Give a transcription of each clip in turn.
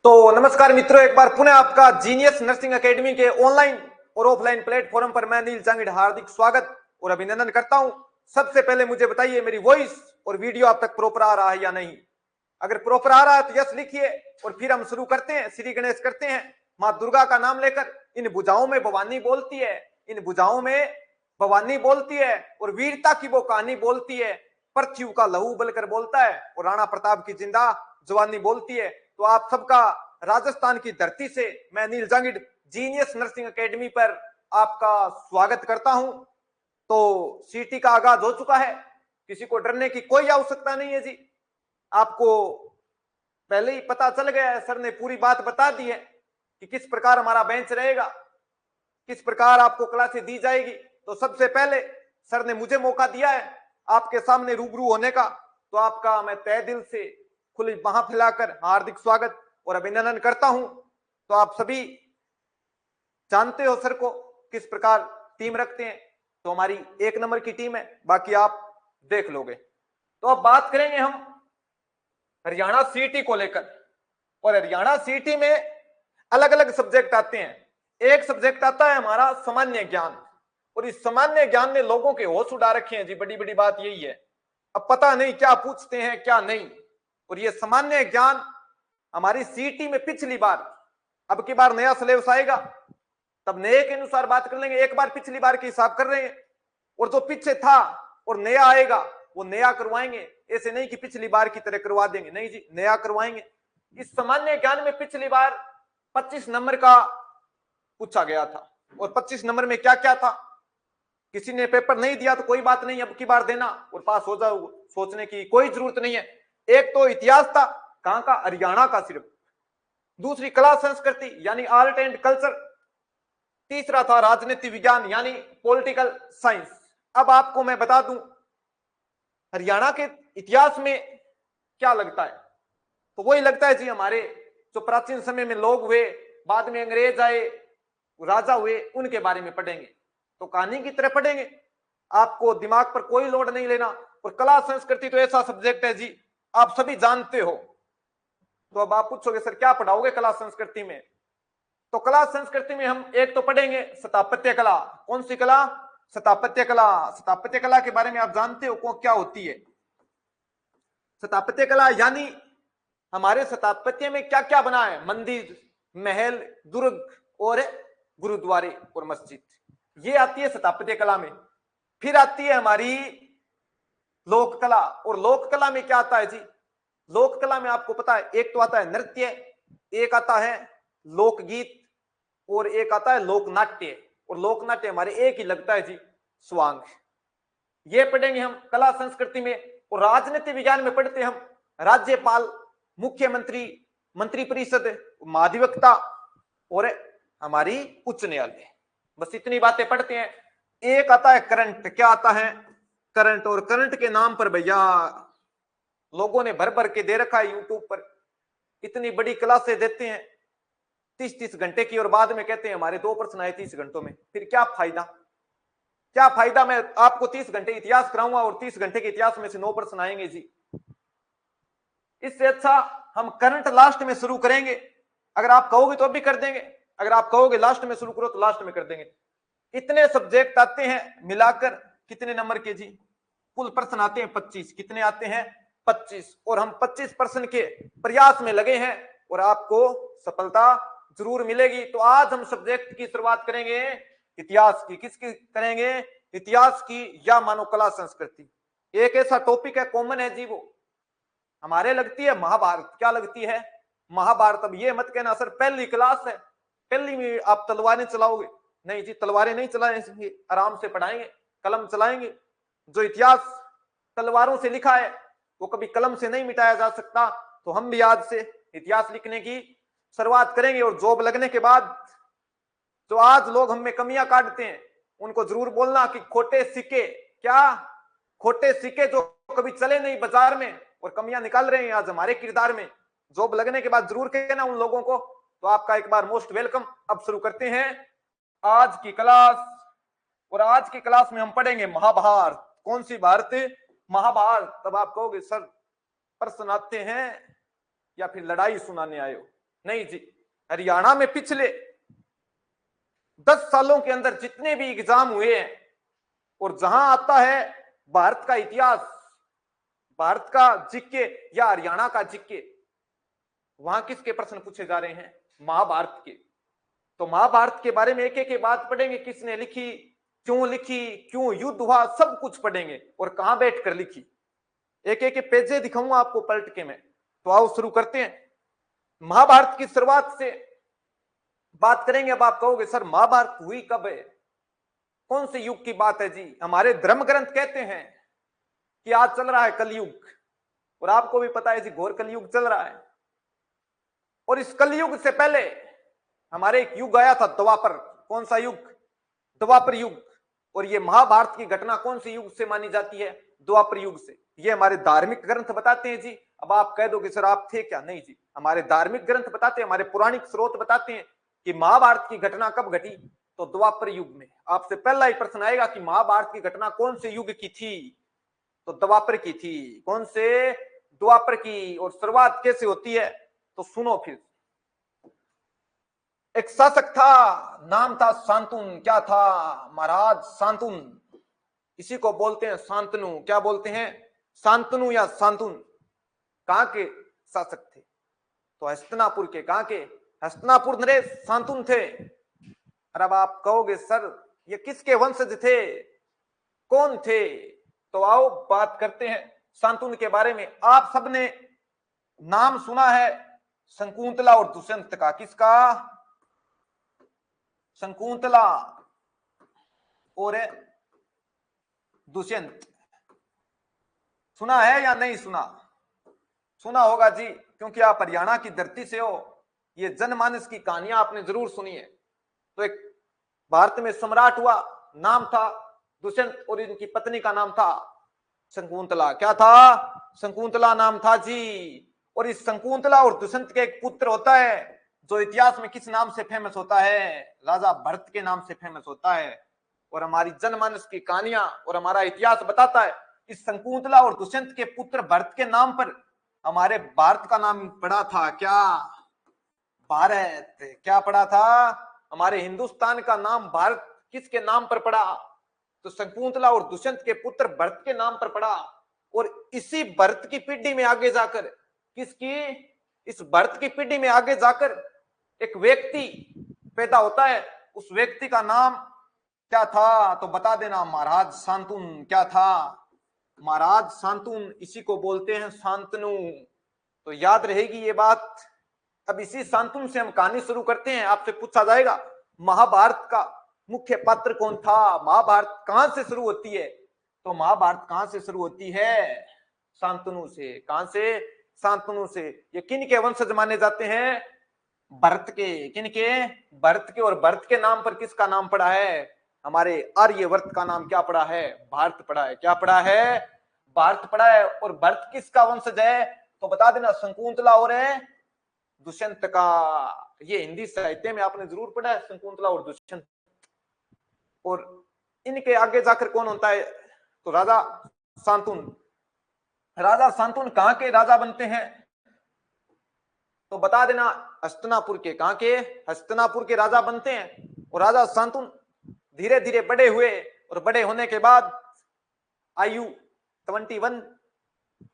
तो नमस्कार मित्रों, एक बार पुनः आपका जीनियस नर्सिंग एकेडमी के ऑनलाइन और ऑफलाइन प्लेटफॉर्म पर मैं नील जांगिड़ हार्दिक स्वागत और अभिनंदन करता हूं। सबसे पहले मुझे बताइए, मेरी वॉइस और वीडियो आप तक प्रॉपर आ रहा है या नहीं? अगर प्रॉपर आ रहा है तो यस लिखिए और फिर हम शुरू करते हैं। श्री गणेश करते हैं। माँ दुर्गा का नाम लेकर इन भुजाओं में भवानी बोलती है, इन भुजाओं में भवानी बोलती है और वीरता की वो कहानी बोलती है। पृथ्वी का लहू बलकर बोलता है और राणा प्रताप की जिंदा जवानी बोलती है। तो आप सबका राजस्थान की धरती से मैं नील जांगिड़ जीनियस नर्सिंग एकेडमी पर आपका स्वागत करता हूं। तो सीटी का आगाज हो चुका है, किसी को डरने की कोई आवश्यकता नहीं है जी। आपको पहले ही पता चल गया है, सर ने पूरी बात बता दी है कि किस प्रकार हमारा बेंच रहेगा, किस प्रकार आपको क्लासें दी जाएगी। तो सबसे पहले सर ने मुझे मौका दिया है आपके सामने रूबरू होने का, तो आपका मैं तहे दिल से खुली बाह फैलाकर हार्दिक स्वागत और अभिनंदन करता हूं। तो आप सभी जानते हो सर को किस प्रकार टीम रखते हैं, तो हमारी 1 नंबर की टीम है, बाकी आप देख लोगे। तो अब बात करेंगे हम हरियाणा सीटी को लेकर। और हरियाणा सीटी में अलग अलग सब्जेक्ट आते हैं। एक सब्जेक्ट आता है हमारा सामान्य ज्ञान, और इस सामान्य ज्ञान ने लोगों के होश उड़ा रखे हैं जी। बड़ी बड़ी बात यही है, अब पता नहीं क्या पूछते हैं क्या नहीं। और ये सामान्य ज्ञान हमारी सीटी में पिछली बार, अब की बार नया सिलेबस आएगा तब नए के अनुसार बात कर लेंगे। एक बार पिछली बार के हिसाब कर रहे हैं, और जो पीछे था और नया आएगा वो नया करवाएंगे। ऐसे नहीं कि पिछली बार की तरह करवा देंगे, नहीं जी, नया करवाएंगे। इस सामान्य ज्ञान में पिछली बार 25 नंबर का पूछा गया था, और 25 नंबर में क्या क्या था। किसी ने पेपर नहीं दिया तो कोई बात नहीं, अब की बार देना और पास हो जाओ, सोचने की कोई जरूरत नहीं है। एक तो इतिहास था, कहां का? हरियाणा का सिर्फ। दूसरी कला संस्कृति यानी आर्ट एंड कल्चर। तीसरा था राजनीति विज्ञान यानी पॉलिटिकल साइंस। अब आपको मैं बता दूं हरियाणा के इतिहास में क्या लगता है, तो वही लगता है जी, हमारे जो प्राचीन समय में लोग हुए, बाद में अंग्रेज आए, राजा हुए, उनके बारे में पढ़ेंगे। तो कहानी की तरह पढ़ेंगे, आपको दिमाग पर कोई लोड नहीं लेना। और कला संस्कृति तो ऐसा सब्जेक्ट है जी, आप सभी जानते हो। तो अब आप पूछोगे सर क्या पढ़ाओगे कला संस्कृति में? तो कला संस्कृति में हम एक तो पढ़ेंगे स्थापत्य कला। कौन सी कला? स्थापत्य कला। स्थापत्य कला के बारे में आप जानते हो क्या होती है? स्थापत्य कला यानी हमारे स्थापत्य में क्या क्या बना है, मंदिर, महल, दुर्ग और गुरुद्वारे और मस्जिद, ये आती है स्थापत्य कला में। फिर आती है हमारी लोक कला। और लोक कला में क्या आता है जी? लोक कला में आपको पता है, एक तो आता है नृत्य, एक आता है लोकगीत, और एक आता है लोकनाट्य। और लोकनाट्य हमारे एक ही लगता है जी, स्वांग। ये पढ़ेंगे हम कला संस्कृति में। और राजनीति विज्ञान में पढ़ते हम राज्यपाल, मुख्यमंत्री, मंत्री परिषद, महाधिवक्ता और हमारी उच्च न्यायालय। बस इतनी बातें पढ़ते हैं। एक आता है करंट। क्या आता है? करंट। और करंट के नाम पर भैया लोगों ने भर भर के दे रखा है यूट्यूब पर, इतनी बड़ी क्लासें देते हैं 30-30 घंटे की, और बाद में कहते हैं हमारे 2 प्रश्न आए 30 घंटों में। फिर क्या फायदा? क्या फायदा? मैं आपको 30 घंटे इतिहास कराऊंगा और 30 घंटे के इतिहास में से 9 प्रश्न आएंगे जी। इससे अच्छा हम करंट लास्ट में शुरू करेंगे। अगर आप कहोगे तो अब भी कर देंगे, अगर आप कहोगे लास्ट में शुरू करो तो लास्ट में कर देंगे। इतने सब्जेक्ट आते हैं मिलाकर, कितने नंबर के जी? कुल प्रश्न आते हैं 25। कितने आते हैं? 25। और हम 25 प्रश्न के प्रयास में लगे हैं और आपको सफलता जरूर मिलेगी। तो आज हम सब्जेक्ट की शुरुआत करेंगे इतिहास की। किसकी करेंगे? इतिहास की, या मानो कला संस्कृति। एक ऐसा टॉपिक है, कॉमन है जी, वो हमारे लगती है महाभारत। क्या लगती है? महाभारत। अब ये मत कहना सर पहली क्लास है, पहली में आप तलवारें चलाओगे। नहीं जी, तलवारें नहीं चलाएंगे, आराम से पढ़ाएंगे, कलम चलाएंगे। जो इतिहास तलवारों से लिखा है वो कभी कलम से नहीं मिटाया जा सकता। तो हम भी आज से इतिहास लिखने की शुरुआत करेंगे। और जॉब लगने के बाद जो आज लोग हम में कमियां काटते हैं उनको जरूर बोलना कि खोटे सिक्के, क्या खोटे सिक्के जो कभी चले नहीं बाजार में और कमियां निकाल रहे हैं आज हमारे किरदार में, जॉब लगने के बाद जरूर कहना उन लोगों को। तो आपका एक बार मोस्ट वेलकम। अब शुरू करते हैं आज की क्लास। और आज की क्लास में हम पढ़ेंगे महाभारत। कौन सी भारत? महाभारत। तब आप कहोगे सर प्रश्न आते हैं या फिर लड़ाई सुनाने आए हो? नहीं जी, हरियाणा में पिछले 10 सालों के अंदर जितने भी एग्जाम हुए हैं और जहां आता है भारत का इतिहास, भारत का जीके या हरियाणा का जीके, वहां किसके प्रश्न पूछे जा रहे हैं? महाभारत के। तो महाभारत के बारे में एक एक बात पढ़ेंगे, किसने लिखी, क्यों युद्ध हुआ, सब कुछ पढ़ेंगे और कहां बैठकर लिखी। एक एक पेजे दिखाऊंगा आपको पलट के मैं। तो आओ शुरू करते हैं। महाभारत की शुरुआत से बात करेंगे। अब आप कहोगे सर महाभारत हुई कब है, कौन से युग की बात है जी? हमारे धर्म ग्रंथ कहते हैं कि आज चल रहा है कलयुग, और आपको भी पता है जी घोर कलयुग चल रहा है। और इस कलयुग से पहले हमारे एक युग आया था द्वापर। कौन सा युग? द्वापर युग। और ये महाभारत की घटना कौन से युग से मानी जाती है? द्वापर युग से। ये हमारे धार्मिक ग्रंथ बताते हैं जी। अब आप कह दोगे सर आप थे क्या? नहीं जी, हमारे धार्मिक ग्रंथ बताते हैं, हमारे पौराणिक स्रोत बताते हैं कि महाभारत की घटना कब घटी, तो द्वापर युग में। आपसे पहला ही प्रश्न आएगा कि महाभारत की घटना कौन से युग की थी, तो द्वापर की थी। कौन से? द्वापर की। और शुरुआत कैसे होती है तो सुनो फिर। एक शासक था, नाम था शांतनु। क्या था? महाराज शांतनु। इसी को बोलते हैं शांतनु। क्या बोलते हैं? शांतनु या शांतनु। कहां के शासक थे? तो हस्तिनापुर के। कहां के? हस्तिनापुर नरेश शांतनु थे। और अब आप कहोगे सर ये किसके वंशज थे, कौन थे? तो आओ बात करते हैं शांतनु के बारे में। आप सबने नाम सुना है शकुंतला और दुष्यंत का। किसका? शकुंतला और दुष्यंत। सुना है या नहीं सुना? सुना होगा जी, क्योंकि आप हरियाणा की धरती से हो। ये जनमानस की कहानियां आपने जरूर सुनी है। तो एक भारत में सम्राट हुआ, नाम था दुष्यंत, और इनकी पत्नी का नाम था शकुंतला। क्या था? शकुंतला नाम था जी। और इस शकुंतला और दुष्यंत के एक पुत्र होता है, जो इतिहास में किस नाम से फेमस होता है? राजा भरत के नाम से फेमस होता है। और हमारी जनमानस की कहानियां और हमारा इतिहास बताता है इस शकुंतला और दुष्यंत के पुत्र भरत के नाम पर हमारे भारत का नाम पड़ा था। क्या? भारत। क्या पड़ा था? हमारे हिंदुस्तान का नाम भारत किसके नाम पर पड़ा? तो शकुंतला और दुष्यंत के पुत्र भरत के नाम पर पड़ा। और इसी भरत की पीढ़ी में आगे जाकर, किसकी? इस भरत की पीढ़ी में आगे जाकर एक व्यक्ति पैदा होता है। उस व्यक्ति का नाम क्या था तो बता देना। महाराज शांतनु। क्या था? महाराज शांतनु। इसी को बोलते हैं शांतनु। तो याद रहेगी ये बात। अब इसी शांतनु से हम कहानी शुरू करते हैं। आपसे पूछा जाएगा महाभारत का मुख्य पात्र कौन था, महाभारत कहां से शुरू होती है? तो महाभारत कहां से शुरू होती है? शांतनु से। कहां से? शांतनु से। ये किन के वंशज माने जाते हैं? भरत के। किन के? भरत के। और भरत के नाम पर किसका नाम पड़ा है? हमारे आर्यवर्त का नाम क्या पड़ा है? भारत पड़ा है। क्या पड़ा है? भारत पड़ा है। और भरत किसका वंशज है तो बता देना, शकुंतला और दुष्यंत का। ये हिंदी साहित्य में आपने जरूर पढ़ा है, शकुंतला और दुष्यंत। और इनके आगे जाकर कौन होता है तो राजा शांतनु। राजा शांतनु कहां के राजा बनते हैं तो बता देना, हस्तिनापुर के। कहां के? हस्तिनापुर के राजा बनते हैं। और राजा शांतनु धीरे धीरे बड़े हुए, और बड़े होने के बाद आयु 21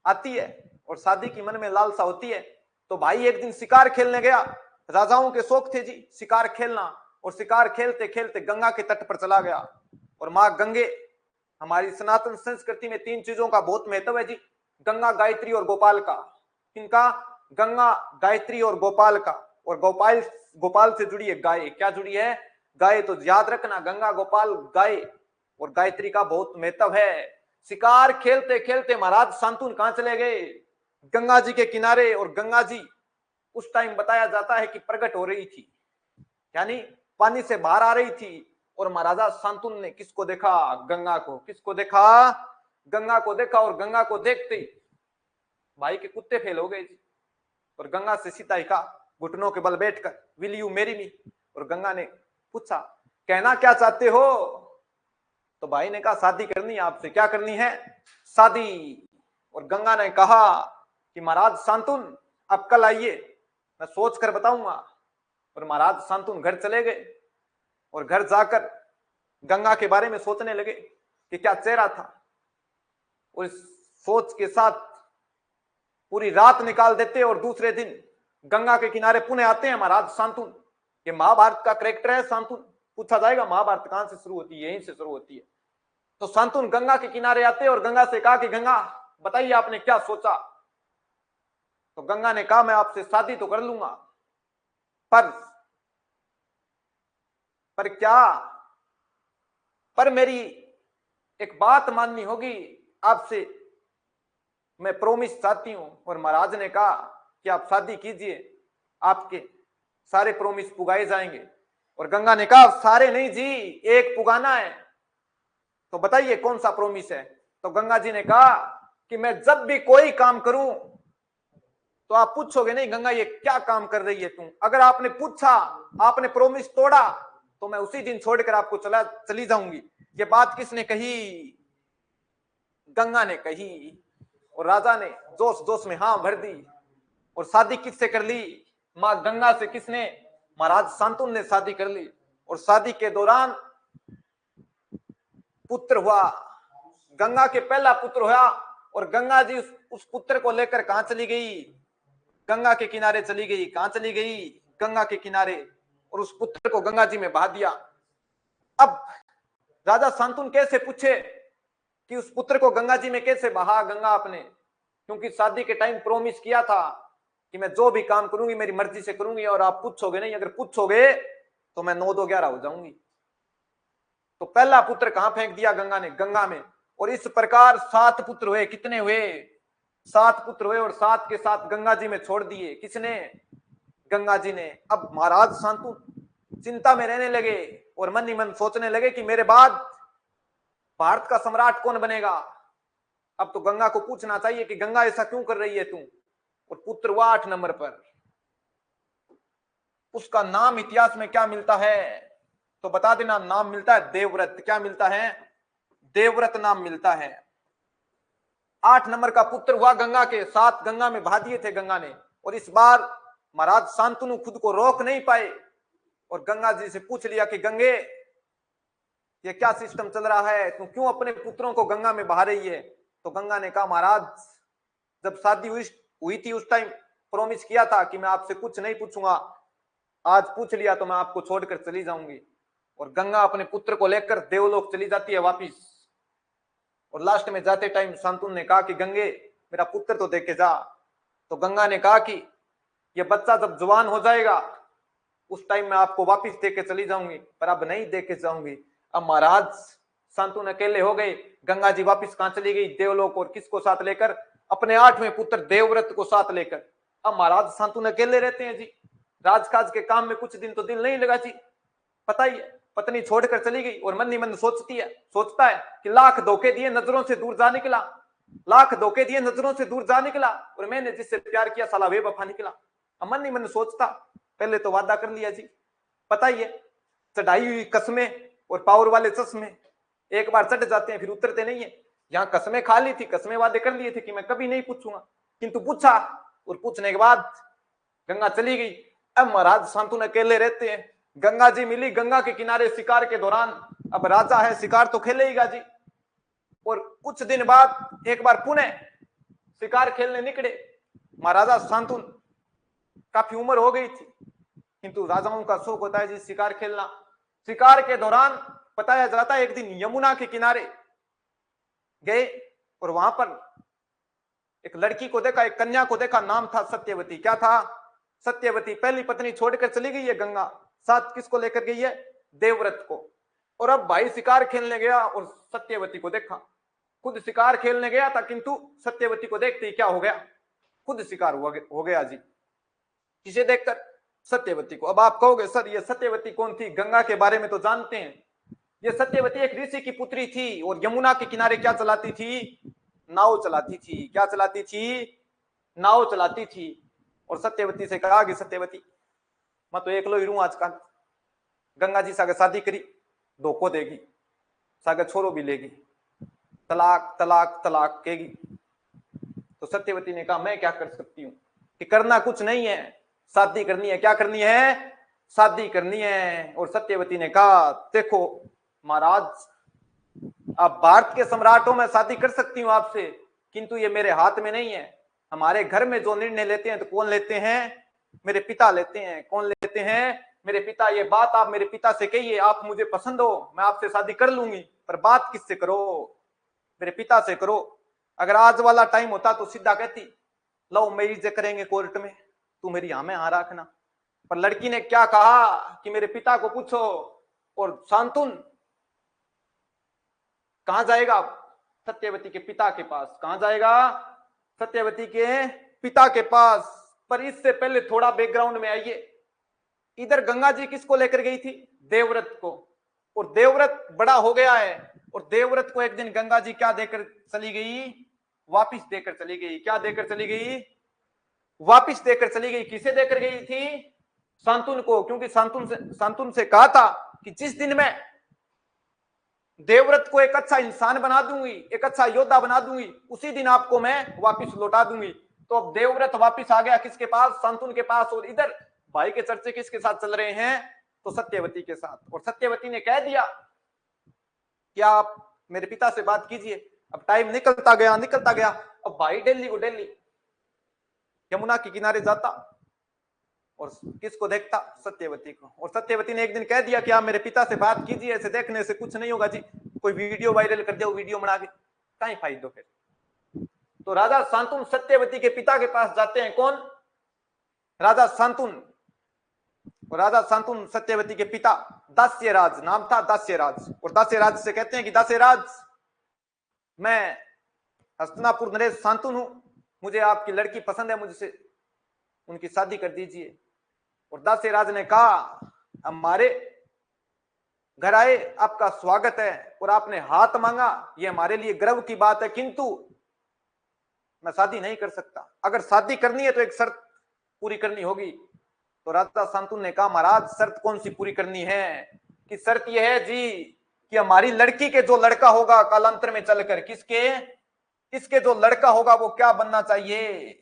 आती है और शादी की मन में लालसा होती है। तो भाई एक दिन शिकार खेलने गया। राजाओं के शौक थे जी शिकार खेलना, और शिकार खेलते खेलते गंगा के तट पर चला गया। और मां गंगे, हमारी सनातन संस्कृति में 3 चीजों का बहुत महत्व है जी, गंगा, गायत्री और गोपाल का। किनका? गंगा, गायत्री और गोपाल का। और गोपाल से जुड़ी है गाय। क्या जुड़ी है? गाय। तो याद रखना, गंगा, गोपाल, गाय और गायत्री का बहुत महत्व है। शिकार खेलते खेलते महाराज शांतनु कहां चले गए? गंगा जी के किनारे। और गंगा जी उस टाइम बताया जाता है कि प्रकट हो रही थी, यानी पानी से बाहर आ रही थी। और महाराजा शांतनु ने किसको देखा? गंगा को। किसको देखा? गंगा को देखा। और गंगा को देखते ही भाई के कुत्ते फेल हो गए। और गंगा से सीता ही कहा, घुटनों के बल बैठकर, विल यू मैरी मी? और गंगा ने पूछा, कहना क्या चाहते हो? तो भाई ने कहा, शादी करनी है आपसे। क्या करनी है? शादी। और गंगा ने कहा कि महाराज शांतनु, अब कल आइए मैं सोच कर बताऊंगा। और महाराज शांतनु घर चले गए और घर जाकर गंगा के बारे में सोचने लगे कि क्या चेहरा था। और इस सोच के साथ पूरी रात निकाल देते और दूसरे दिन गंगा के किनारे पुनः आते हैं महाराज शांतनु। ये महाभारत का कैरेक्टर है शांतनु। पूछा जाएगा महाभारत कहां से शुरू होती है, यहीं से शुरू होती है। तो शांतनु गंगा के किनारे आते और गंगा से कहा कि गंगा बताइए आपने क्या सोचा। तो गंगा ने कहा मैं आपसे शादी तो कर लूंगा, पर क्या, पर मेरी एक बात माननी होगी आपसे, मैं प्रॉमिस चाहती हूं। और महाराज ने कहा कि आप शादी कीजिए, आपके सारे प्रॉमिस पुगाए जाएंगे। और गंगा ने कहा सारे नहीं जी, एक पुगाना है। तो बताइए कौन सा प्रॉमिस है। तो गंगा जी ने कहा कि मैं जब भी कोई काम करूं तो आप पूछोगे नहीं गंगा ये क्या काम कर रही है तुम। अगर आपने पूछा, आपने प्रॉमिस तोड़ा, तो मैं उसी दिन छोड़कर आपको चली जाऊंगी। ये बात किसने कही? गंगा ने कही। और राजा ने जोश जोश में हाँ भर दी। और शादी किससे कर ली? मां गंगा से। किसने? महाराज शांतनु ने शादी कर ली। और शादी के दौरान पुत्र हुआ, गंगा के पहला पुत्र हुआ। और गंगा जी उस पुत्र को लेकर कहां चली गई? गंगा के किनारे चली गई। कहां चली गई? गंगा के किनारे। और उस पुत्र को गंगा जी में बहा दिया। अब राजा शांतनु कैसे पूछे कि उस पुत्र को गंगा जी में कैसे बहा गंगा आपने? क्योंकि शादी के टाइम प्रॉमिस किया था कि मैं जो भी काम करूंगी मेरी मर्जी से करूंगी और आप पूछोगे नहीं। अगर पूछोगे तो मैं 9 2 11 हो जाऊंगी। तो पहला पुत्र कहां फेंक दिया? गंगा ने, गंगा में। और इस प्रकार 7 पुत्र हुए। कितने हुए? 7 पुत्र हुए। और 7 के साथ गंगा जी में छोड़ दिए। किसने? गंगा जी ने। अब महाराज शांतनु चिंता में रहने लगे और मन ही मन सोचने लगे कि मेरे बाद भारत का सम्राट कौन बनेगा। अब तो गंगा को पूछना चाहिए कि गंगा ऐसा क्यों कर रही है तू। और पुत्र हुआ 8 नंबर पर। उसका नाम इतिहास में क्या मिलता है? तो बता देना, नाम मिलता है देवव्रत। क्या मिलता है? देवव्रत नाम मिलता है। 8 नंबर का पुत्र हुआ गंगा के। 7 गंगा में बहा दिए थे गंगा ने। और इस बार महाराज शांतनु खुद को रोक नहीं पाए और गंगा जी से पूछ लिया कि गंगे ये क्या सिस्टम चल रहा है, तू क्यों अपने पुत्रों को गंगा में बहा रही है? तो गंगा ने कहा महाराज जब शादी हुई थी उस टाइम प्रॉमिस किया था कि मैं आपसे कुछ नहीं पूछूंगा, आज पूछ लिया तो मैं आपको छोड़कर चली जाऊंगी। और गंगा अपने पुत्र को लेकर देवलोक चली जाती है वापिस। और लास्ट में जाते टाइम शांतनु ने कहा कि गंगे मेरा पुत्र तो देखे जा। तो गंगा ने कहा कि ये बच्चा जब जवान हो जाएगा उस टाइम मैं आपको वापिस देके चली जाऊंगी, पर अब नहीं देके जाऊंगी। अब महाराज शांतनु अकेले हो गए। गंगा जी वापिस कहां चली गई? देवलोक। और किसको साथ लेकर? अपने 8वें पुत्र देवव्रत को साथ लेकर। अब महाराज शांतनु अकेले रहते हैं जी। राजकाज के काम में कुछ दिन तो दिल नहीं लगा जी। पता ही है, पत्नी छोड़कर चली गई और मन ही मन सोचता है कि लाख धोखे दिए नजरों से दूर जा निकला, लाख धोखे दिए नजरों से दूर जा निकला और मैंने जिससे प्यार किया साला बेवफा निकला। अब मन ही मन सोचता, पहले तो वादा कर लिया जी। पता ही है, चढ़ाई हुई कस्में और पावर वाले चश्मे एक बार चढ़ जाते हैं फिर उतरते नहीं है। यहां कस्में खा ली थी, कस्में वादे कर लिए थे कि मैं कभी नहीं पूछूंगा, किंतु पूछा और पूछने के बाद गंगा चली गई। अब महाराज शांतनु अकेले रहते हैं। गंगा जी मिली गंगा के किनारे शिकार के दौरान। अब राजा है, शिकार तो खेलेगा जी। और कुछ दिन बाद एक बार पुणे शिकार खेलने निकले। महाराजा शांतनु काफी उम्र हो गई थी, किंतु राजाओं का शौक होता है जी शिकार खेलना। शिकार के दौरान बताया जाता है एक दिन यमुना के किनारे गए और वहां पर एक लड़की को देखा, एक कन्या को देखा, नाम था सत्यवती। क्या था? सत्यवती। पहली पत्नी छोड़कर चली गई है गंगा, साथ किसको लेकर गई है? देवव्रत को। और अब भाई शिकार खेलने गया और सत्यवती को देखा। खुद शिकार खेलने गया था किंतु सत्यवती को देखते ही क्या हो गया? खुद शिकार हो गया जी। किसे देखकर? सत्यवती को। अब आप कहोगे सर ये सत्यवती कौन थी? गंगा के बारे में तो जानते हैं। ये सत्यवती एक ऋषि की पुत्री थी और यमुना के किनारे क्या चलाती थी? नाव चलाती थी। क्या चलाती थी? नाव चलाती थी। और सत्यवती से कहा कि सत्यवती मैं तो एकलो ही रू आजकल, गंगा जी सागे शादी करी धोखो देगी, सागे छोरो भी लेगी, तलाक तलाक तलाक कहेगी। तो सत्यवती ने कहा मैं क्या कर सकती हूँ कि करना कुछ नहीं है, शादी करनी है। क्या करनी है? शादी करनी है। और सत्यवती ने कहा, देखो महाराज, आप भारत के सम्राट हो, मैं शादी कर सकती हूँ आपसे, किंतु ये मेरे हाथ में नहीं है। हमारे घर में जो निर्णय लेते हैं तो कौन लेते हैं? मेरे पिता लेते हैं। कौन लेते हैं? मेरे पिता। ये बात आप मेरे पिता से कहिए, आप मुझे पसंद हो, मैं आपसे शादी कर लूंगी, पर बात किससे करो? मेरे पिता से करो। अगर आज वाला टाइम होता तो सीधा कहती, लव मैरिज करेंगे कोर्ट में, तू मेरी यहाँ में आ रखना। पर लड़की ने क्या कहा कि मेरे पिता को पूछो। और शांतुन कहां जाएगा? सत्यवती के पिता के पास। कहां जाएगा? सत्यवती के पिता के पास। पर इससे पहले थोड़ा बैकग्राउंड में आइए। इधर गंगा जी किसको लेकर गई थी? देवव्रत को। और देवव्रत बड़ा हो गया है, और देवव्रत को एक दिन गंगा जी क्या देकर चली गई? वापिस देकर चली गई। क्या देकर चली गई? वापिस देकर चली गई। किसे देकर गई थी? शांतुन को। क्योंकि शांतुन से कहा था कि जिस दिन मैं देवव्रत को एक अच्छा इंसान बना दूंगी, एक अच्छा योद्धा बना दूंगी, उसी दिन आपको मैं वापिस लौटा दूंगी। तो अब देवव्रत वापिस आ गया किसके पास? शांतुन के पास। और इधर भाई के चर्चे किसके साथ चल रहे हैं? तो सत्यवती के साथ। और सत्यवती ने कह दिया कि आप मेरे पिता से बात कीजिए। अब टाइम निकलता गया, निकलता गया। अब भाई दिल्ली को दिल्ली यमुना के किनारे जाता और किसको देखता? सत्यवती को। और सत्यवती ने एक दिन कह दिया कि आप मेरे पिता से बात कीजिए, ऐसे देखने से कुछ नहीं होगा जी, कोई वीडियो वायरल कर दो, वीडियो बना के कहीं फायदो फिर। तो राजा शांतुन सत्यवती के पिता के पास जाते हैं। कौन? राजा शांतुन। और राजा शांतुन सत्यवती के पिता, दास्यराज नाम था, दास्यराज। और दास्यराज से कहते हैं कि दास्यराज, मैं हस्तिनापुर नरेश शांतुन हूं, मुझे आपकी लड़की पसंद है, मुझसे उनकी शादी कर दीजिए। और दास्यराज ने कहा, हमारे घर आए, आपका स्वागत है, और आपने हाथ मांगा, ये हमारे लिए गर्व की बात है, किंतु मैं शादी नहीं कर सकता। अगर शादी करनी है तो एक शर्त पूरी करनी होगी। तो राजा शांतुन ने कहा, महाराज शर्त कौन सी पूरी करनी है? कि शर्त यह है जी कि हमारी लड़की के जो लड़का होगा कालांतर में चलकर, किसके? इसके जो लड़का होगा वो क्या बनना चाहिए?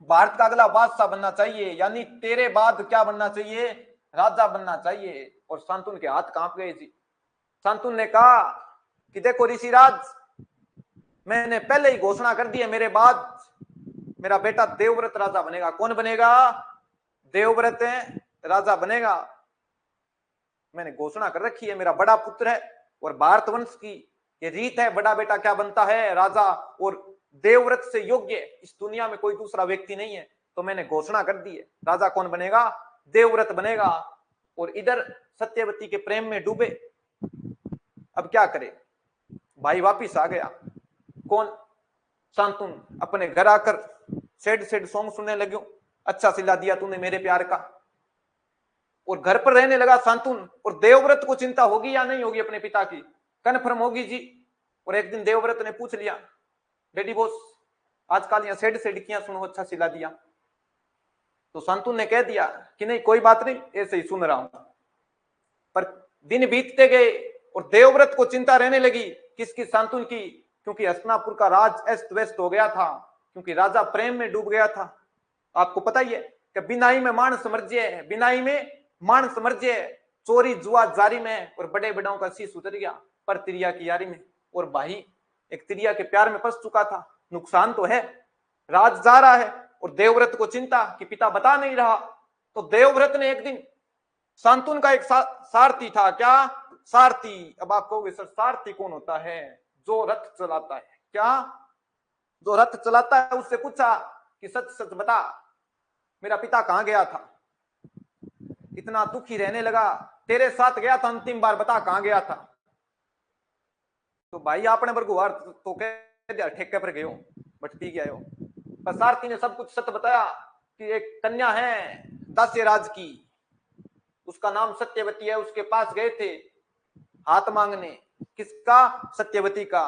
भारत का अगला बादशाह बनना चाहिए, यानी तेरे बाद क्या बनना चाहिए? राजा बनना चाहिए। और शांतुन के हाथ कांप गए जी। शांतुन ने कहा कि देखो ऋषिराज, मैंने पहले ही घोषणा कर दी है, मेरे बाद मेरा बेटा देवव्रत राजा बनेगा। कौन बनेगा? देवव्रत राजा बनेगा। मैंने घोषणा कर रखी है, मेरा बड़ा पुत्र है, और भारत वंश की ये रीत है, बड़ा बेटा क्या बनता है? राजा। और देवव्रत से योग्य इस दुनिया में कोई दूसरा व्यक्ति नहीं है। तो मैंने घोषणा कर दी है, राजा कौन बनेगा? देवव्रत बनेगा। और इधर सत्यवती के प्रेम में डूबे। अब क्या करे? भाई वापिस आ गया। कौन? शांतुन। अपने घर आकर सैड सैड सॉन्ग सुनने लगे, अच्छा सिला दिया तूने मेरे प्यार का। और घर पर रहने लगा शांतुन। और देवव्रत को चिंता होगी या नहीं होगी अपने पिता की? कन्फर्म होगी जी। और एक दिन देवव्रत ने पूछ लिया, डैडी बॉस, आजकल यहाँ सेड सेडिकियां सुनो, अच्छा सिला दिया। तो शांतुन ने कह दिया कि नहीं कोई बात नहीं, ऐसे ही सुन रहा हूं। पर दिन बीतते गए और देवव्रत को चिंता रहने लगी। किसकी? शांतुन की। क्योंकि हस्तिनापुर का राज अस्त व्यस्त हो गया था, क्योंकि राजा प्रेम में डूब गया था। आपको पता ही है कि बिनाई में मानस मर्जे, बिनाई में मानस मर्जे, चोरी जुआ जारी में, और बड़े बड़ों का शीश उतर गया पर तिरिया की यारी में। और भाई एक तिरिया के प्यार में फंस चुका था, नुकसान तो है, राज जा रहा है। और देवव्रत को चिंता कि पिता बता नहीं रहा। तो देवव्रत ने एक दिन, शांतुन का एक सारथी था। क्या? सारथी। अब आप कहोगे सर सारथी कौन होता है? जो रथ चलाता है। क्या? जो रथ चलाता है। उससे पूछा कि सच सच बता, मेरा पिता कहां गया था? इतना दुखी रहने लगा, तेरे साथ गया था अंतिम बार, बता कहां गया था? तो भाई आपने बरगुवार तो कह दिया ठेके पर गए हो, बट पी गया हो। पर सारथी ने सब कुछ सत्य बताया कि एक कन्या है दास्यराज की, उसका नाम सत्यवती है, उसके पास गए थे हाथ मांगने। किसका? सत्यवती का।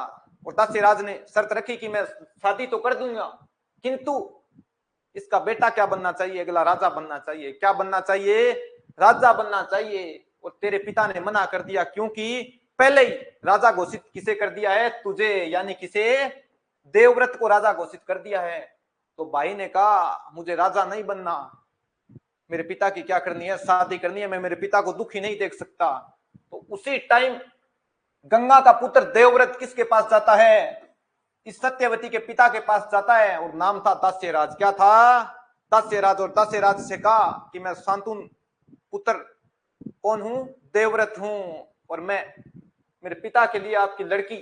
और दास्यराज ने शर्त रखी कि मैं शादी तो कर दूंगा, किंतु इसका बेटा क्या बनना चाहिए? अगला राजा बनना चाहिए। क्या बनना चाहिए? राजा बनना चाहिए। और तेरे पिता ने मना कर दिया, क्योंकि पहले ही राजा घोषित किसे कर दिया है? तुझे, यानी किसे? देवव्रत को राजा घोषित कर दिया है। तो भाई ने कहा मुझे राजा नहीं बनना, मेरे पिता की क्या करनी है, शादी करनी है, मैं मेरे पिता को दुखी नहीं देख सकता। तो उसी टाइम गंगा का पुत्र देवव्रत किसके पास जाता है, इस सत्यवती के पिता के पास जाता है, और नाम था दास्यराज। क्या था, दास्यराज। और दास्यराज से कहा कि मैं शांतनु पुत्र कौन हूं, देवव्रत हूं, और मैं मेरे पिता के लिए आपकी लड़की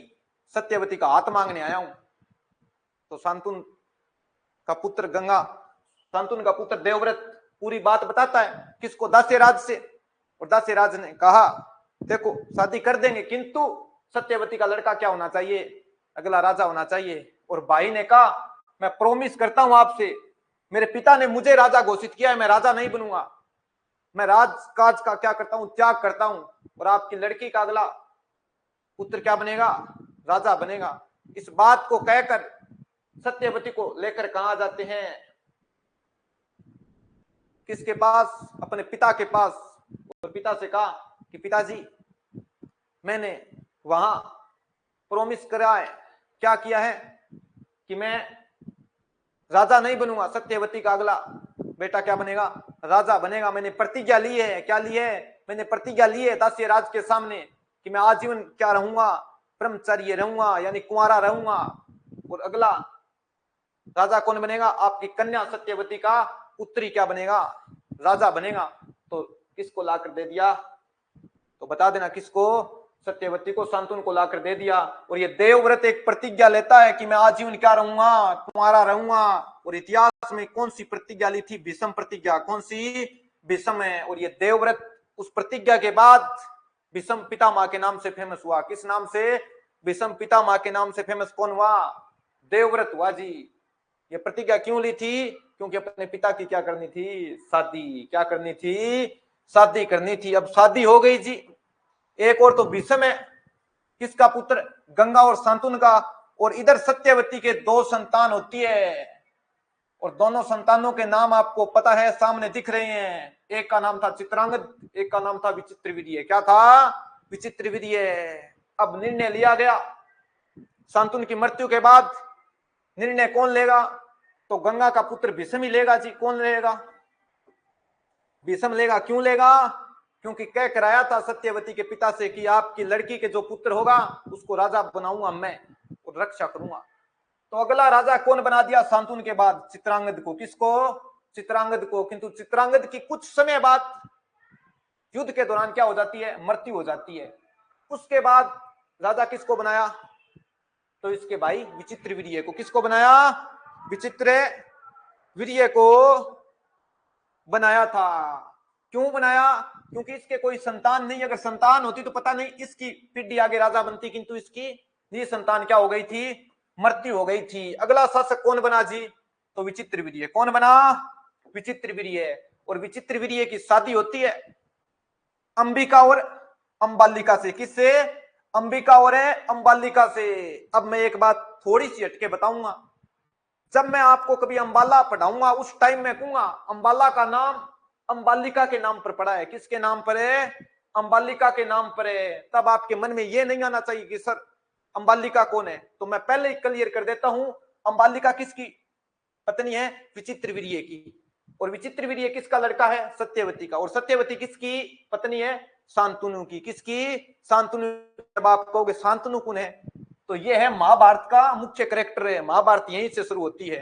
सत्यवती का हाथ मांगने आया हूं। तो शांतनु का पुत्र गंगा, शांतनु का पुत्र देवव्रत पूरी बात बताता है किसको, दास्यराज से। और दास्यराज ने कहा देखो शादी कर देंगे, किंतु सत्यवती का लड़का क्या होना चाहिए, अगला राजा होना चाहिए। और भाई ने कहा मैं प्रॉमिस करता हूं आपसे, मेरे पिता ने मुझे राजा घोषित किया है, मैं राजा नहीं बनूंगा, मैं राजकाज का क्या करता हूं, त्याग करता हूं, और आपकी लड़की का अगला पुत्र क्या बनेगा, राजा बनेगा। इस बात को कहकर सत्यवती को लेकर कहां जाते हैं, किसके पास, अपने पिता के पास। और पिता से कहा कि पिताजी मैंने वहां प्रॉमिस करा है, क्या किया है कि मैं राजा नहीं बनूंगा, सत्यवती का अगला बेटा क्या बनेगा, राजा बनेगा। मैंने प्रतिज्ञा ली है, क्या ली है, मैंने प्रतिज्ञा ली है दास्यराज के सामने कि मैं आजीवन क्या रहूंगा, ब्रह्मचर्य रहूंगा, यानी कुंवारा रहूंगा, और अगला राजा कौन बनेगा, आपकी कन्या सत्यवती का पुत्री क्या बनेगा, राजा बनेगा। तो किसको लाकर दे दिया, तो बता देना किसको, सत्यवती को, शांतनु को लाकर दे दिया। और ये देवव्रत एक प्रतिज्ञा लेता है कि मैं आजीवन क्या रहूंगा, कुंवारा रहूंगा। और इतिहास में कौन सी प्रतिज्ञा ली थी, भीष्म प्रतिज्ञा, कौन सी, भीष्म है। और ये देवव्रत उस प्रतिज्ञा के बाद भीष्म पितामह के नाम से फेमस हुआ। किस नाम से, भीष्म पितामह के नाम से फेमस कौन हुआ, देवव्रत हुआ जी। ये प्रतिज्ञा क्यों ली थी, क्योंकि अपने पिता की क्या करनी थी, शादी, क्या करनी थी, शादी करनी थी। अब शादी हो गई जी। एक और तो भीष्म है, किसका पुत्र, गंगा और शांतनु का। और इधर सत्यवती के दो संतान होती है, और दोनों संतानों के नाम आपको पता है, सामने दिख रहे हैं। एक का नाम था चित्रांगद, एक का नाम था विचित्रवीर्य। क्या था, विचित्रवीर्य। अब निर्णय लिया गया, शांतनु की मृत्यु के बाद निर्णय कौन लेगा, तो गंगा का पुत्र भीष्म ही लेगा जी। कौन लेगा, भीष्म लेगा। क्यों लेगा, क्योंकि कह कराया था सत्यवती के पिता से कि आपकी लड़की के जो पुत्र होगा उसको राजा बनाऊंगा मैं, और रक्षा करूंगा। तो अगला राजा कौन बना दिया शांतनु के बाद, चित्रांगद को। किसको, चित्रांगद को। किंतु चित्रांगद की कुछ समय बाद युद्ध के दौरान क्या हो जाती है, मृत्यु हो जाती है। उसके बाद राजा किसको बनाया, तो इसके भाई विचित्रवीर्य को। किसको बनाया, विचित्रवीर्य को बनाया था। क्यों बनाया, क्योंकि इसके कोई संतान नहीं, अगर संतान होती तो पता नहीं इसकी पीढ़ी आगे राजा बनती, किंतु इसकी ये संतान क्या हो गई थी, मृत्यु हो गई थी। अगला शासक कौन बना जी, तो विचित्रवीर्य। कौन बना, विचित्रवीर्य। और विचित्रवीर्य की शादी होती है अंबिका और अंबालिका से। किससे, अंबिका और अंबालिका से। अब मैं एक बात थोड़ी सी हटके बताऊंगा, जब मैं आपको कभी अंबाला पढ़ाऊंगा उस टाइम में कहूंगा अंबाला का नाम अंबालिका के नाम पर पड़ा है। किसके नाम पर है, अंबालिका के नाम पर है। तब आपके मन में यह नहीं आना चाहिए कि सर अंबालिका कौन है। तो मैं पहले ही क्लियर कर देता हूं, अंबालिका किसकी पत्नी है, विचित्रवीर्य की। और विचित्रवीर्य किसका लड़का है, सत्यवती का। और सत्यवती किसकी पत्नी है, शांतनु की। किसकी, शांतनु। जब आप कहोगे शांतनु कौन है, तो यह है महाभारत का मुख्य कैरेक्टर है, महाभारत यहीं से शुरू होती है।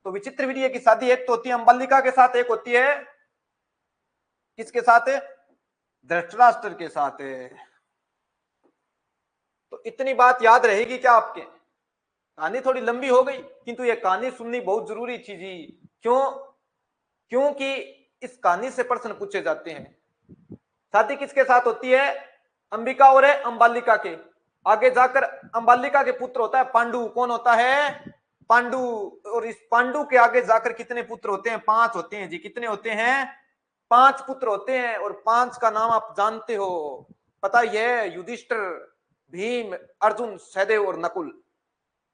तो विचित्रवीर्य की शादी एक तो होती है अंबालिका के साथ, एक होती है किसके साथ है, धृतराष्ट्र के साथ है। तो इतनी बात याद रहेगी क्या आपके, कहानी थोड़ी लंबी हो गई, किंतु यह कहानी सुननी बहुत जरूरी थी जी। क्यों, क्योंकि इस कहानी से प्रश्न पूछे जाते हैं। शादी किसके साथ होती है, अंबिका और अंबालिका के। आगे जाकर अंबालिका के पुत्र होता है पांडु। कौन होता है, पांडु। और इस पांडु के आगे जाकर कितने पुत्र होते हैं, 5 होते हैं जी। कितने होते हैं, 5 पुत्र होते हैं। और 5 का नाम आप जानते हो, पता ही है, युधिष्ठिर, भीम, अर्जुन, सहदेव और नकुल।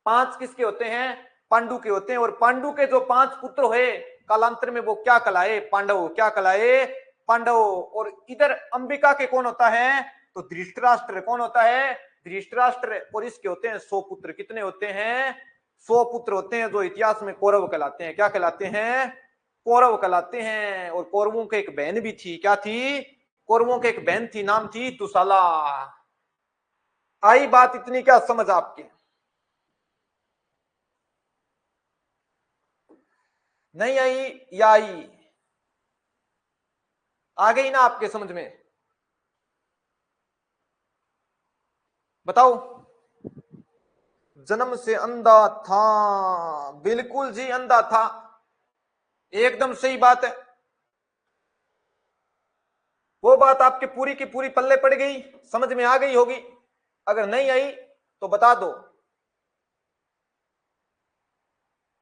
5 किसके होते हैं, पांडु के होते हैं। और पांडु के जो 5 पुत्र हुए कालांतर में वो क्या कहलाए, पांडव। क्या कहलाए, पांडव। और इधर अंबिका के कौन होता है, तो धृतराष्ट्र। कौन होता है, धृतराष्ट्र। और इसके होते हैं 100 पुत्र। कितने होते हैं, 100 पुत्र होते हैं जो इतिहास में कौरव कहलाते हैं। क्या कहलाते हैं? कौरव कहलाते हैं। और कौरवों की एक बहन भी थी। क्या थी? कौरवों की एक बहन थी, नाम थी दुशाला। आई बात इतनी क्या समझ आपके? नहीं आई या आई? आ गई ना आपके समझ में? बताओ। जन्म से अंधा था, बिल्कुल जी अंधा था, एकदम सही बात है। वो बात आपके पूरी की पूरी पल्ले पड़ गई, समझ में आ गई होगी। अगर नहीं आई तो बता दो।